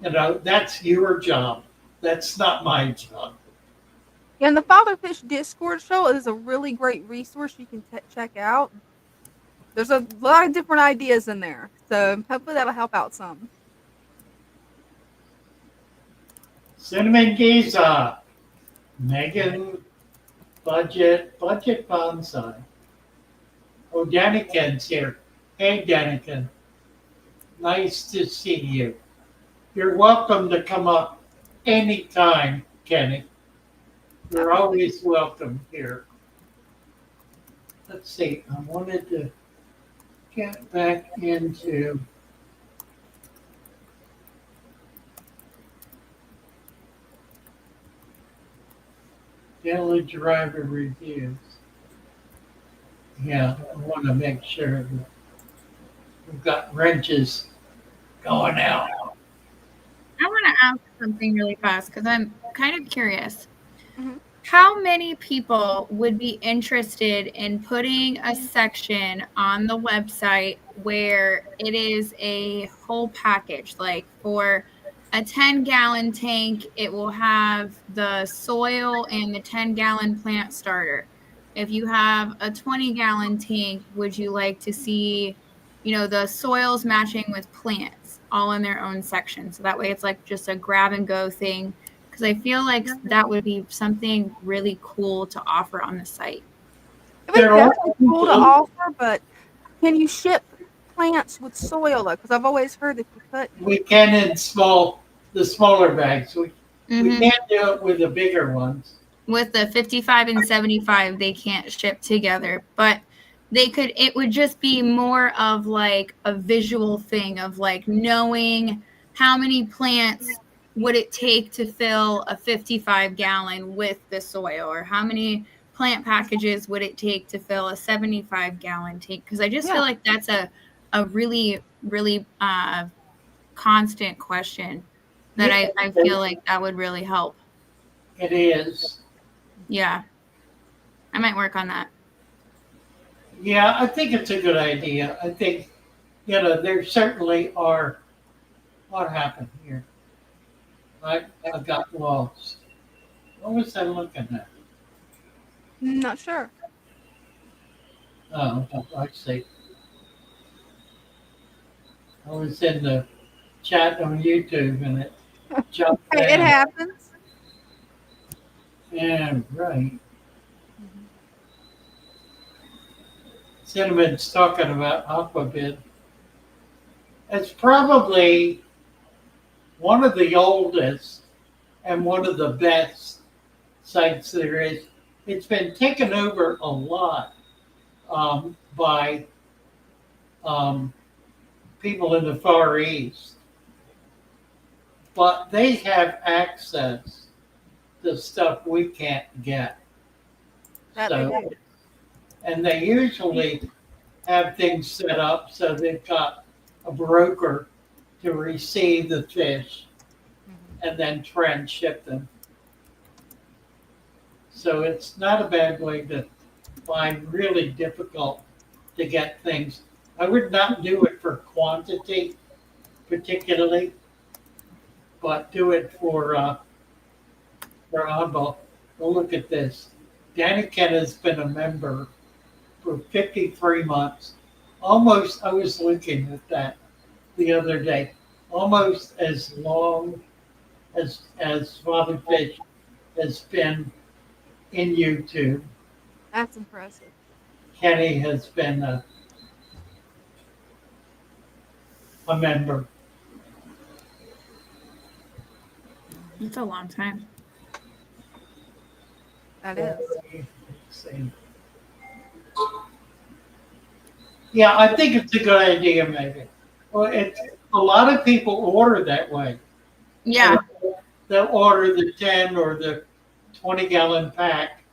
You know, that's your job. That's not my job. Yeah, and the Father Fish Discord show is a really great resource you can check out. There's a lot of different ideas in there, so hopefully that'll help out some. Cinnamon Giza, Megan, budget bonsai. Oh, Daniken's here. Hey, Daniken. Nice to see you. You're welcome to come up anytime, Kenny. You're always welcome here. Let's see. I wanted to get back into daily driver reviews. Yeah, I want to make sure that we've got wrenches going out. I want to ask something really fast because I'm kind of curious. Mhm. How many people would be interested in putting a section on the website where it is a whole package? Like for a 10-gallon tank, it will have the soil and the 10-gallon plant starter. If you have a 20-gallon tank, would you like to see, the soils matching with plants all in their own section? So that way it's like just a grab and go thing. Because I feel like that would be something really cool to offer on the site. It would be They're all definitely cool to offer, but can you ship plants with soil though? Because I've always heard that you couldn't. we can in the smaller bags. We Mhm. can't do it with the bigger ones. With the 55 and 75, they can't ship together, but it would just be more of like a visual thing of like knowing how many plants would it take to fill a 55-gallon with the soil, or how many plant packages would it take to fill a 75-gallon tank? Because I just feel like that's a really, really constant question that I feel like that would really help. It is. Yeah. I might work on that. Yeah, I think it's a good idea. I think, there certainly are. What happened here? I got lost. What was I looking at? Not sure. Oh, I see. I was in the chat on YouTube and it jumped It down. happens. Yeah, right. Cinnamon's talking about Aquabid. It's probably one of the oldest and one of the best sites there is. It's been taken over a lot by people in the Far East, but they have access to stuff we can't get. That they do. And they usually have things set up so they've got a broker to receive the fish and then transship them. So it's not a bad way to find really difficult to get things. I would not do it for quantity particularly, but do it for oddball. Well, look at this. Daniken has been a member for 53 months. Almost, I was looking at that the other day, almost as long as Father Fish has been in YouTube. That's impressive. Kenny has been a member. It's a long time. That is. Let's see. Yeah, I think it's a good idea, maybe. Well, it's a lot of people order that way. Yeah. They'll order the 10 or the 20-gallon pack,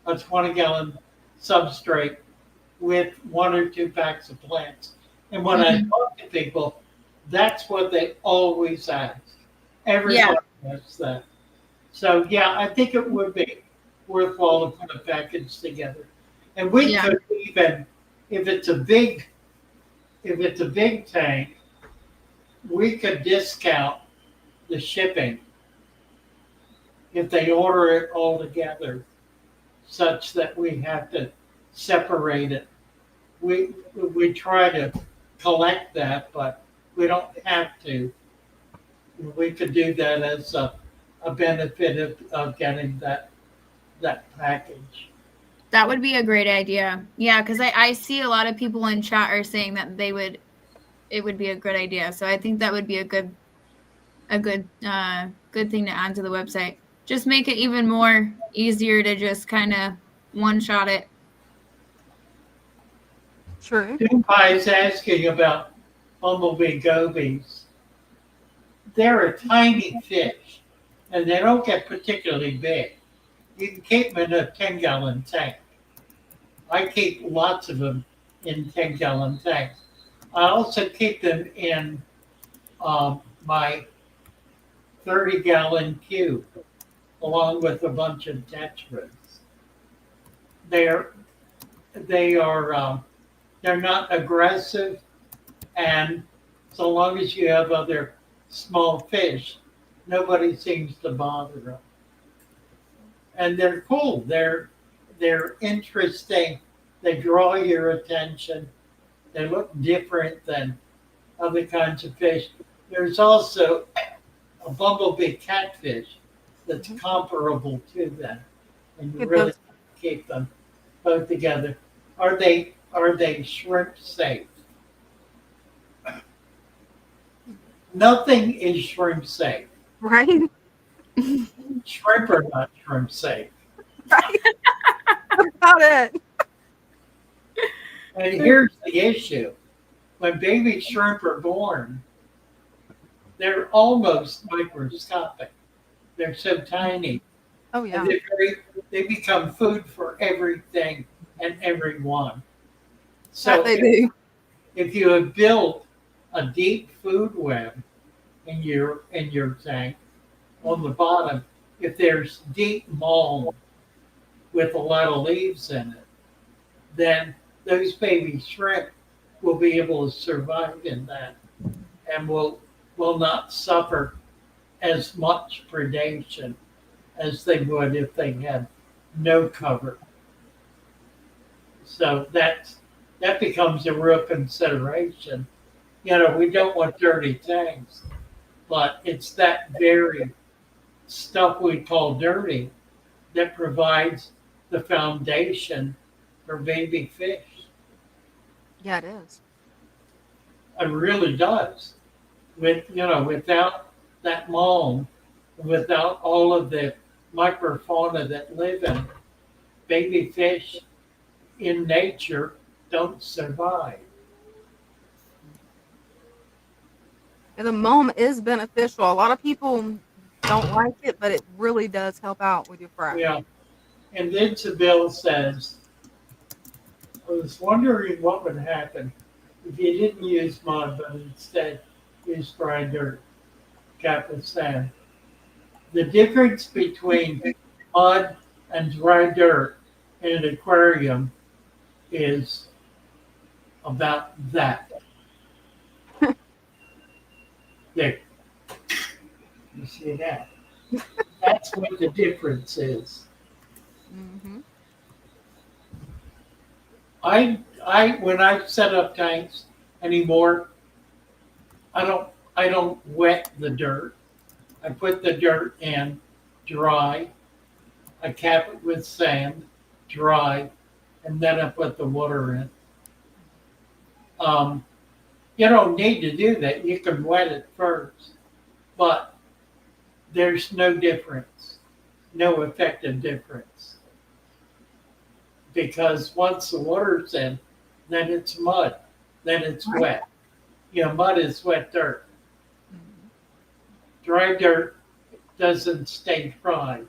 a 20-gallon substrate with 1 or 2 packs of plants. And when I talk to people, that's what they always ask. Everybody asks that. So yeah, I think it would be worthwhile to put a package together. And we could even, if it's a big tank, we could discount the shipping if they order it all together, such that we have to separate it we try to collect that, but we don't have to. We could do that as a benefit of getting that package. That would be a great idea. Yeah, because I see a lot of people in chat are saying that it would be a good idea. So I think that would be a good good thing to add to the website. Just make it even more easier to just kind of one shot it. True. Dumpai is asking about bumblebee gobies. They're a tiny fish, and they don't get particularly big. You can keep them in a 10-gallon tank. I keep lots of them in 10-gallon tanks. I also keep them in my 30-gallon cube, along with a bunch of tetras. They're they are they're not aggressive, and so long as you have other small fish, nobody seems to bother them. And they're cool. They're interesting. They draw your attention. They look different than other kinds of fish. There's also a bumblebee catfish that's comparable to them, and you Get really those. keep them both together. Are they shrimp safe? Nothing is shrimp safe. Right? Shrimp are not shrimp safe. Right? About it. And here's the issue. When baby shrimp are born, they're almost microscopic. They're so tiny. Oh yeah. And they become food for everything and everyone. So That they do. if you have built a deep food web in your tank on the bottom, if there's deep mold with a lot of leaves in it, then those baby shrimp will be able to survive in that and will not suffer as much predation as they would if they had no cover. So that becomes a real consideration. You know, we don't want dirty tanks, but it's that very stuff we call dirty that provides the foundation for baby fish. Yeah, it is. It really does. Without that mold, without all of the microfauna that live in it, baby fish in nature don't survive. And the mom is beneficial. A lot of people don't like it, but it really does help out with your fry. Yeah. And then Bill says, I was wondering what would happen if you didn't use mud, but instead used dry dirt, capped with sand. The difference between mud and dry dirt in an aquarium is about that. There. You see that? That's what the difference is. Mm-hmm. I when I set up tanks anymore, I don't wet the dirt. I put the dirt in dry. I cap it with sand, dry, and then I put the water in. You don't need to do that. You can wet it first, but there's no difference, no effective difference. Because once the water's in, then it's mud, then it's wet. You know, mud is wet dirt. Dry dirt doesn't stay dry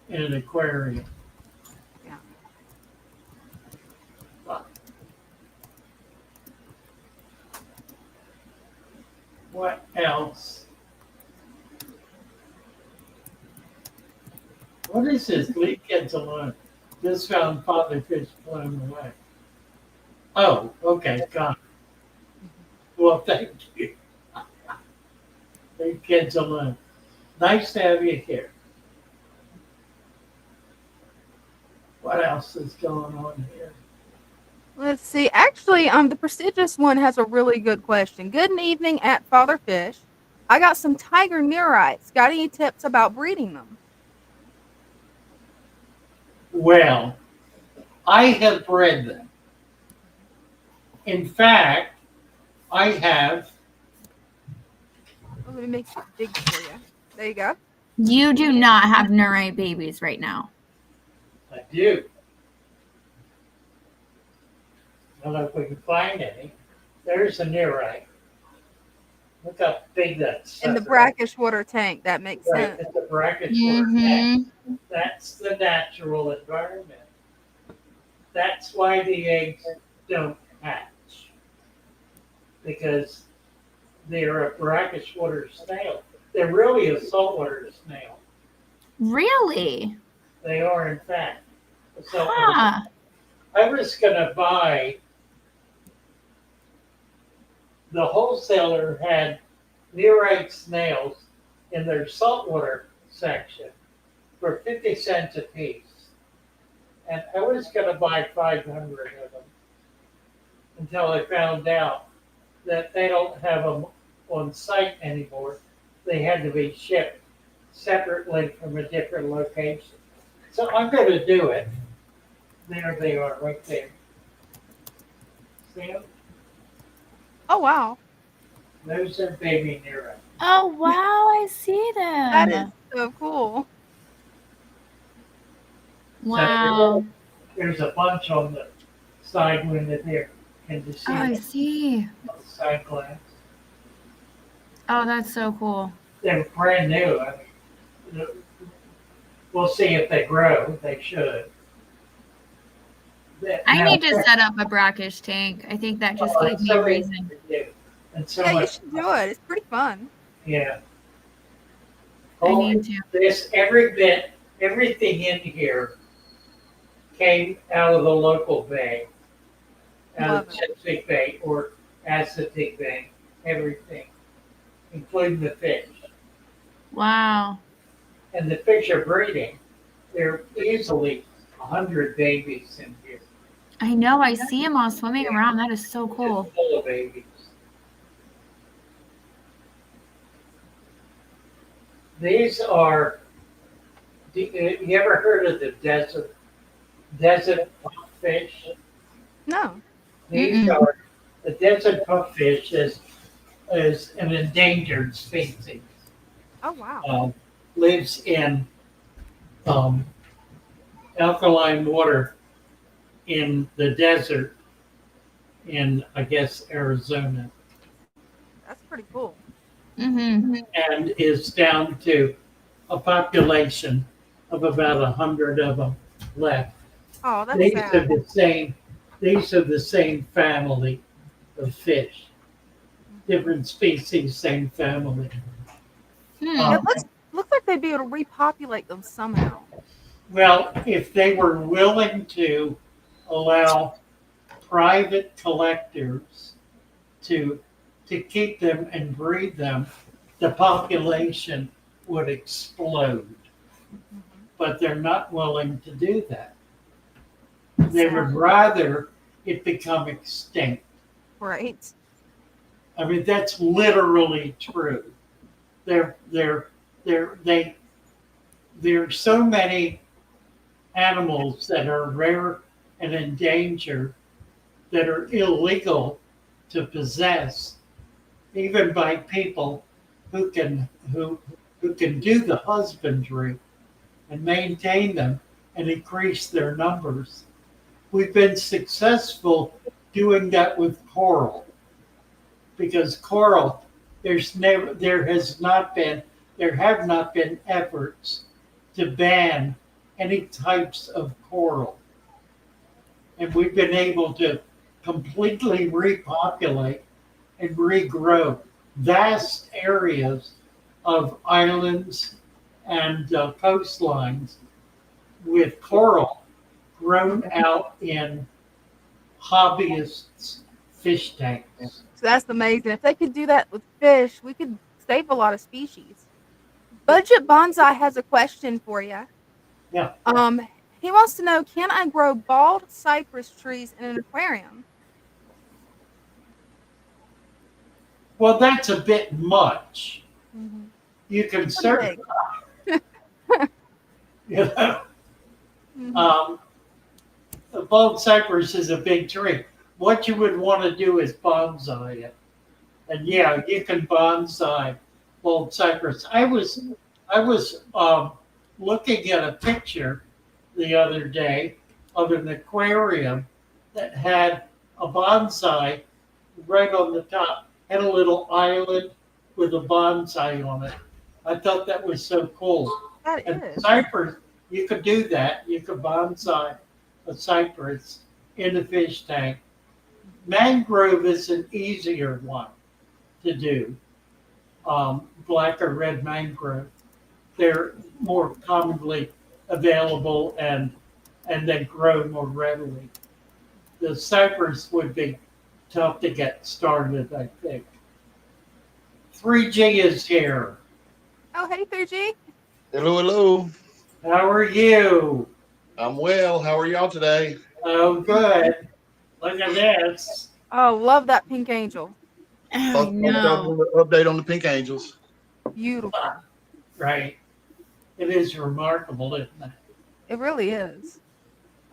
in an aquarium. Yeah. But what else? What is this? Leave kids alone. Just found Father Fish blown away. Oh, okay, got it. Well, thank you. Leave kids alone. Nice to have you here. What else is going on here? Well, Let's see. Actually, the prestigious one has a really good question. Good evening at Father Fish. I got some tiger neorites. Got any tips about breeding them? Well, I have bred them. In fact, I have. Let me make it big for you. There you go. You do not have neurite babies right now. I do. I don't know if we can find any. There's a nearite. Look how big that sucker In the is. brackish water tank. That makes Right, sense. it's a brackish Mhm. That's the natural environment. That's why the eggs don't hatch. Because they're a brackish water snail. They're really a saltwater snail. Really? They are, in fact, a saltwater Huh. I was going to buy, the wholesaler had nearite snails in their saltwater section for 50 cents a piece. And I was going to buy 500 of them until I found out that they don't have them on site anymore. They had to be shipped separately from a different location. So I'm going to do it. There they are, right there. See them? Oh, wow. Those are baby neurites. Oh, wow. I see That is them. so cool. Wow. There's a bunch on the side window there. Can you see Oh, I them see. on the side glass? Oh, that's so cool. They're brand new. I mean, we'll see if they grow. They should. I need to set up a brackish tank. I think that just gave me a reason. And so Yeah, you much. should do it. It's pretty fun. Yeah. I need to. This everything in here came out of the local bay, out of Chesapeake Bay or Assateague Bay, everything, including the fish. Wow. And the fish are breeding. There are easily 100 babies in here. I know. I see them all swimming around. That is so cool. Just full of babies. These are. You ever heard of the desert pumpfish? No. These are the desert pumpfish is an endangered species. Oh, wow. Lives in alkaline water in the desert in, I guess, Arizona. That's pretty cool. Mm-hmm. And is down to a population of about 100 of them left. Oh, that's These sad. are the same. These are the same family of fish. Different species, same family. It looks like they'd be able to repopulate them somehow. Well, if they were willing to allow private collectors to keep them and breed them, the population would explode. But they're not willing to do that. They would rather it become extinct. Right. I mean, that's literally true. There are so many animals that are rare and endangered that are illegal to possess, even by people who can do the husbandry and maintain them and increase their numbers. We've been successful doing that with coral, because coral, there have not been efforts to ban any types of coral. And we've been able to completely repopulate and regrow vast areas of islands and coastlines with coral grown out in hobbyists' fish tanks. So that's amazing. If they could do that with fish, we could save a lot of species. Budget Bonsai has a question for you. Yeah. He wants to know, can I grow bald cypress trees in an aquarium? Well, that's a bit much. Mm-hmm. You can Pretty certainly, big. you know, Mm-hmm. a bald cypress is a big tree. What you would want to do is bonsai it. And yeah, you can bonsai bald cypress. I was looking at a picture the other day of an aquarium that had a bonsai right on the top, had a little island with a bonsai on it. I thought that was so cool. That And is. cypress, you could do that. You could bonsai a cypress in a fish tank. Mangrove is an easier one to do. Black or red mangrove, they're more commonly available and they grow more readily. The cypress would be tough to get started, I think. 3G is here. Oh, hey, 3G. Hello, hello. How are you? I'm well. How are y'all today? Oh, good. Look at this. Oh, love that pink angel. Oh, no. Update on the Pink Angels. Beautiful. Right. It is remarkable, isn't it? It really is.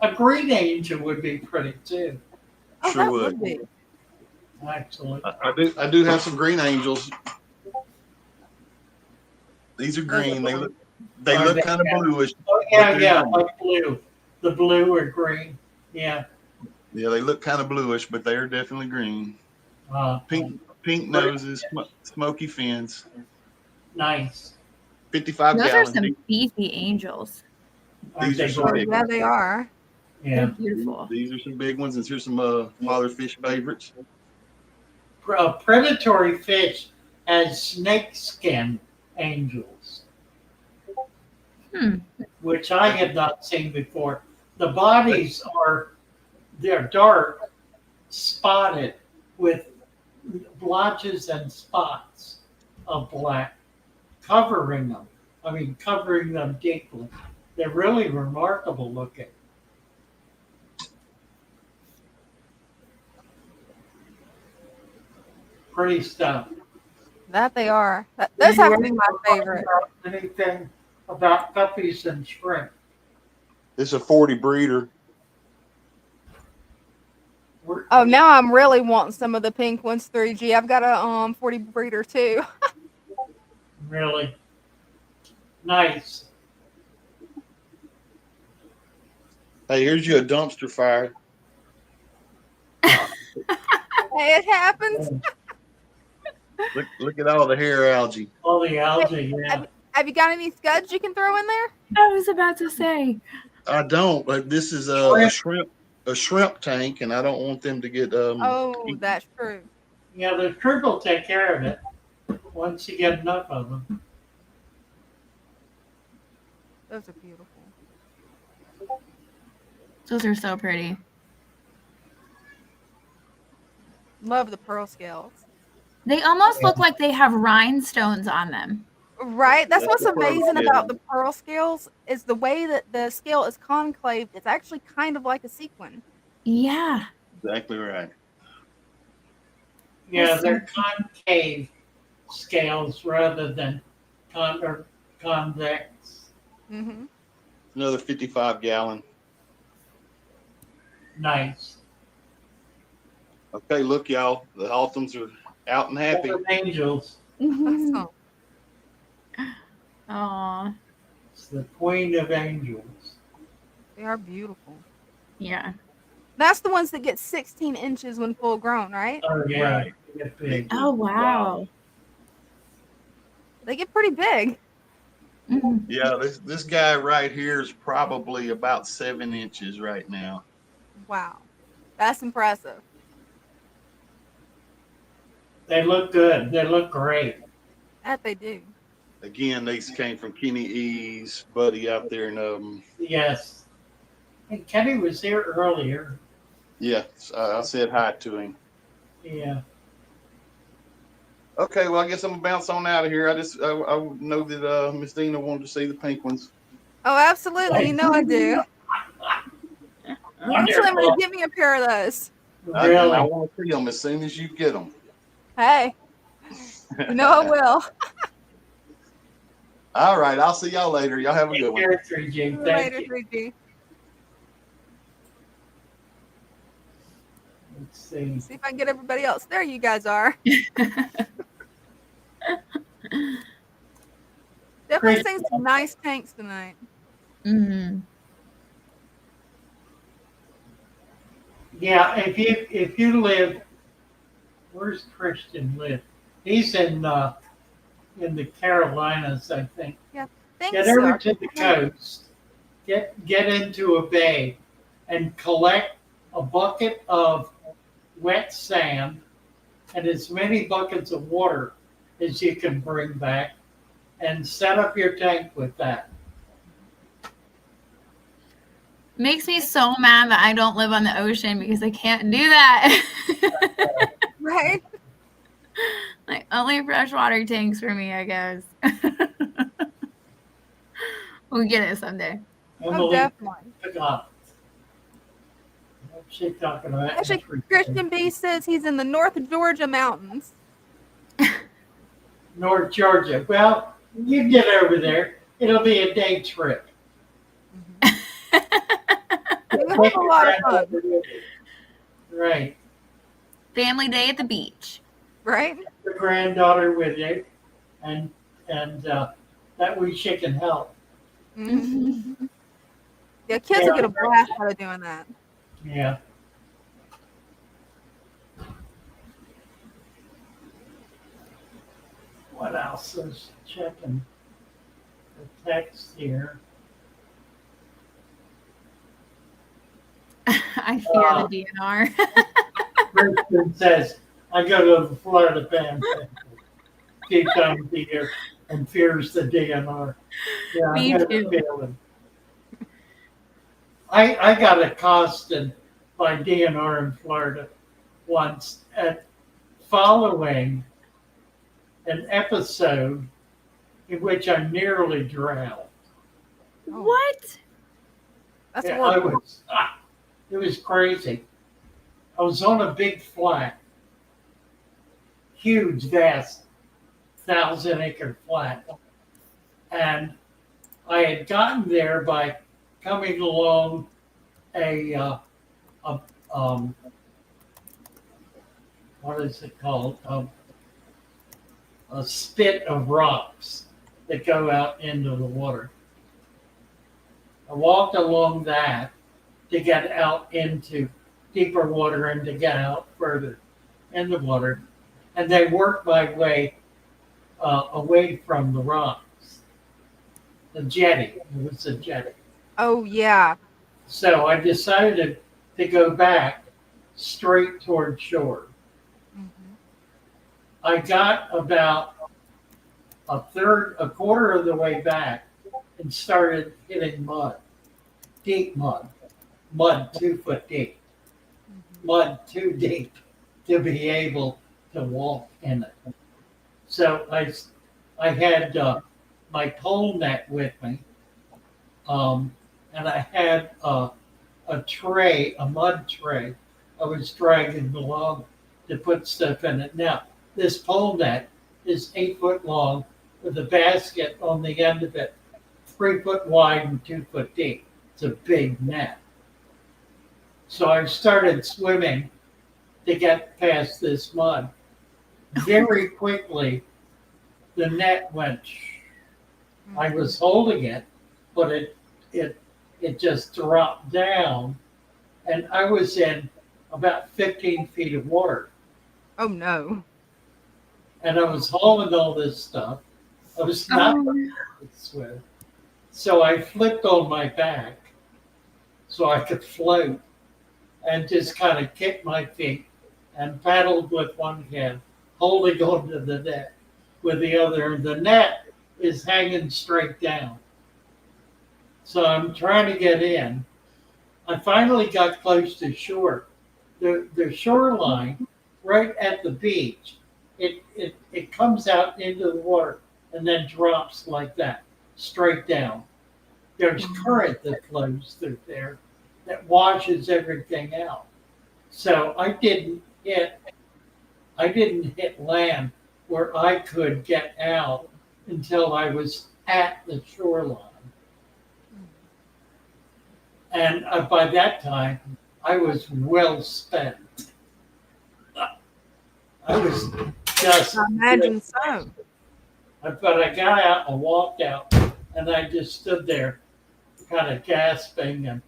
A green angel would be pretty too, Oh, Sure that would. would be. actually. I do have some green angels. These are green. They look Are they- kind of bluish. Oh, yeah, but they're yeah, green. like blue. The blue or green. Yeah. Yeah, they look kind of bluish, but they are definitely green. Pink noses, smoky fins. Nice. 55 Those are gallons. some beefy angels. These Aren't are they some great? big Yeah, ones. they are. They're Yeah. beautiful. These are some big ones, and here's some Father Fish favorites. A predatory fish has snakeskin angels, Hmm. which I had not seen before. The bodies they're dark, spotted with blotches and spots of black covering them. I mean, covering them deeply. They're really remarkable looking. Pretty stuff. That they are. Those have to be my favorite. Anything about guppies and shrimp? This is a 40 breeder. Oh, now I'm really wanting some of the pink ones, 3G. I've got a 40 breeder too. Really nice. Hey, here's you a dumpster fire. Hey, it happens. Look at all the hair algae. All the algae, yeah. Have you got any scuds you can throw in there? I was about to say. I don't, but this is a shrimp tank, and I don't want them to get Oh, that's true. Yeah, the shrimp will take care of it once you get enough of them. Those are beautiful. Those are so pretty. Love the pearl scales. They almost look like they have rhinestones on them. Right? That's what's the pearl amazing scale. about the pearl scales is the way that the scale is concaved. It's actually kind of like a sequin. Yeah. Exactly right. Yeah, they're concave scales rather than convex. Mm-hmm. Another 55 gallon. Nice. Okay, look, y'all. The Althams are out and happy. Golden angels. Awesome. Aw. It's the queen of angels. They are beautiful. Yeah. That's the ones that get 16 inches when full grown, right? Oh yeah, Right. they get big. Oh, wow. They get pretty big. Mhm. Yeah, this guy right here is probably about 7 inches right now. Wow. That's impressive. They look good. They look great. That they do. Again, these came from Kenny E's buddy out there in Yes. And Kenny was here earlier. yeah, I said hi to him. Yeah. Okay, well, I guess I'm gonna bounce on out of here. I know that Miss Dina wanted to see the pink ones. Oh, absolutely. You know I do. Eventually, I'm going Wonderful. to give me a pair of those. And I Really? want to see them as soon as you get them. Hey, you know I will. All right, I'll see y'all later. Y'all have a good Take one. care, 3G. Thank Later, you. 3G. Let's see. See if I can get everybody else. There you guys are. Definitely seeing some nice tanks tonight. Mhm. Yeah, if you live, where's Christian live? He's in the Carolinas, I think. Yeah, thanks, Get over sir. to the coast, get into a bay, and collect a bucket of wet sand and as many buckets of water as you can bring back, and set up your tank with that. Makes me so mad that I don't live on the ocean because I can't do that. Right? Like only freshwater tanks for me, I guess. We'll get it someday. Oh, Emily, definitely. what's she talking about? Actually, Christian B says he's in the North Georgia mountains. North Georgia. Well, you get over there. It'll be a day trip. We'll have a lot of fun. Right. Family day at the beach. Right? The granddaughter with you, and that way she can help. Mm-hmm. Yeah, kids will get a blast out of doing that. Yeah. What else is checking the text here? I fear the DNR. Kristen says, I go to the Florida Panhandle a few times a year and fears the DNR. Yeah, Me I got too. a feeling. I got accosted by DNR in Florida once at following an episode in which I nearly drowned. What? That's Yeah, horrible. it was crazy. I was on a big flat, huge, vast, 1,000-acre flat, and I had gotten there by coming along what is it called? A spit of rocks that go out into the water. I walked along that to get out into deeper water and to get out further in the water. And they worked my way away from the rocks. The jetty. It was a jetty. Oh, yeah. So I decided to go back straight toward shore. Mm-hmm. I got about a quarter of the way back and started hitting mud, deep mud 2 foot deep, mud too deep to be able to walk in it. So I had my pole net with me, and I had a tray, a mud tray. I was dragging along to put stuff in it. Now, this pole net is 8 foot long with a basket on the end of it, 3 foot wide and 2 foot deep. It's a big net. So I started swimming to get past this mud. Very quickly, the net went. I was holding it, but it just dropped down, and I was in about 15 feet of water. Oh, no. And I was hauling all this stuff. I was not able to swim. So I flipped on my back so I could float and just kind of kicked my feet and paddled with one hand, holding onto the net with the other. And the net is hanging straight down. So I'm trying to get in. I finally got close to shore. The shoreline right at the beach, it comes out into the water and then drops like that, straight down. There's current that flows through there that washes everything out. So I didn't hit land where I could get out until I was at the shoreline. And by that time, I was well spent. I was just. I imagine so. But I got out and walked out, and I just stood there, kind of gasping and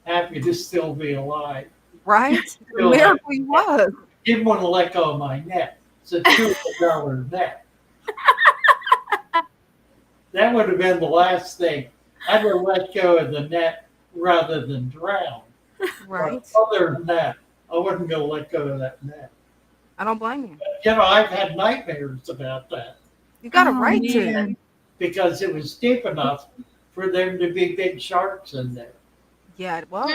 happy to still be alive. Right? The miracle you was. Didn't want to let go of my net. It's a $200 net. That would have been the last thing. I'd have let go of the net rather than drown. Right. But other than that, I wasn't going to let go of that net. I don't blame you. You know, I've had nightmares about that. You got a right to. Because it was deep enough for there to be big sharks in there. Yeah, it was.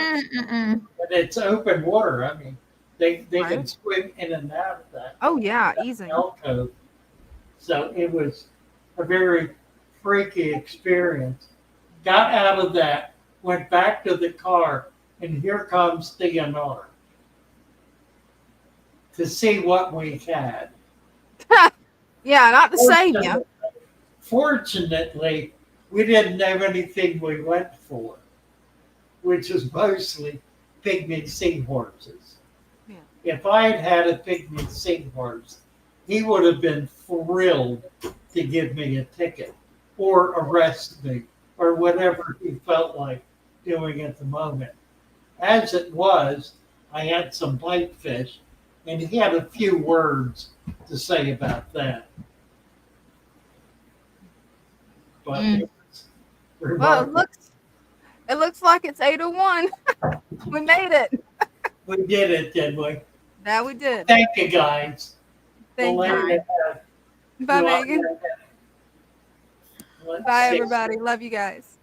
And it's open water. I mean, they Right. can swim in and out of that. Oh yeah, easy. Alcove. So it was a very freaky experience. Got out of that, went back to the car, and here comes DNR to see what we had. Yeah, not to save you. Fortunately, we didn't have anything we went for, which was mostly pygmy seahorses. Yeah. If I had had a pygmy seahorse, he would have been thrilled to give me a ticket or arrest me or whatever he felt like doing at the moment. As it was, I had some pipefish, and he had a few words to say about that. But it was Well, remarkable. it looks like it's 8:01. We made it. We did it, didn't we? That we did. Thank you, guys. Thank We'll you. Bye, let Megan. let's Bye, see. everybody. Love you guys.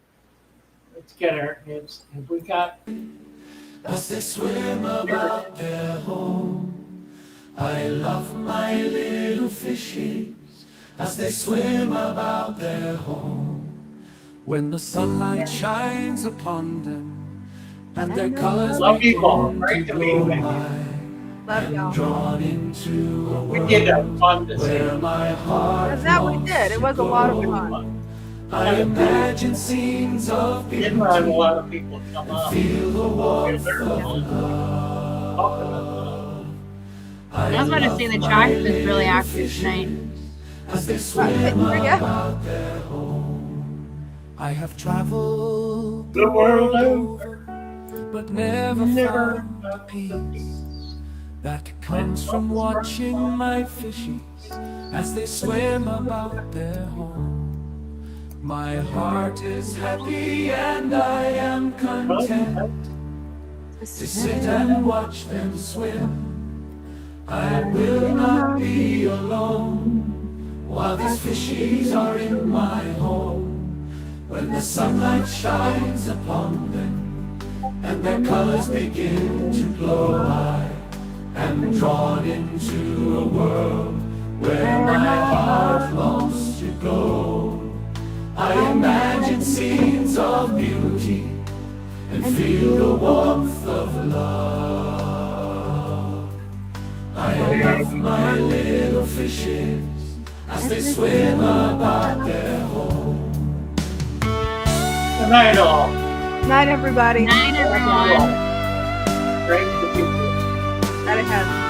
Let's get our hands. Have we got? As they swim about their home, I love my little fishies as they swim about their home. When the sunlight shines upon them and their colors Love you all. begin Great to to be glow, with you. Love y'all. drawn into a We world did have fun this where evening. my heart That's that we longs did. It was a lot of to go. fun. I imagine scenes of beauty, Didn't have a lot of people come up. feel the warmth They're of talking love. about love. I was about to say the chat was really active tonight. As they There swim you go. about their home. I have traveled The world over, but never never found the found peace that comes from watching my fishies as they swim about their home. My heart is happy and I am content to sit and watch them swim. I will not be alone while these fishies are in my home. When the sunlight shines upon them and their colors begin to glow, I am drawn into a world where my heart longs to go. I imagine scenes of beauty and feel the warmth of love. I love my little fishes as they swim about their home. Good night, all. Night, everybody. Night, everyone. Great to be here. That it has.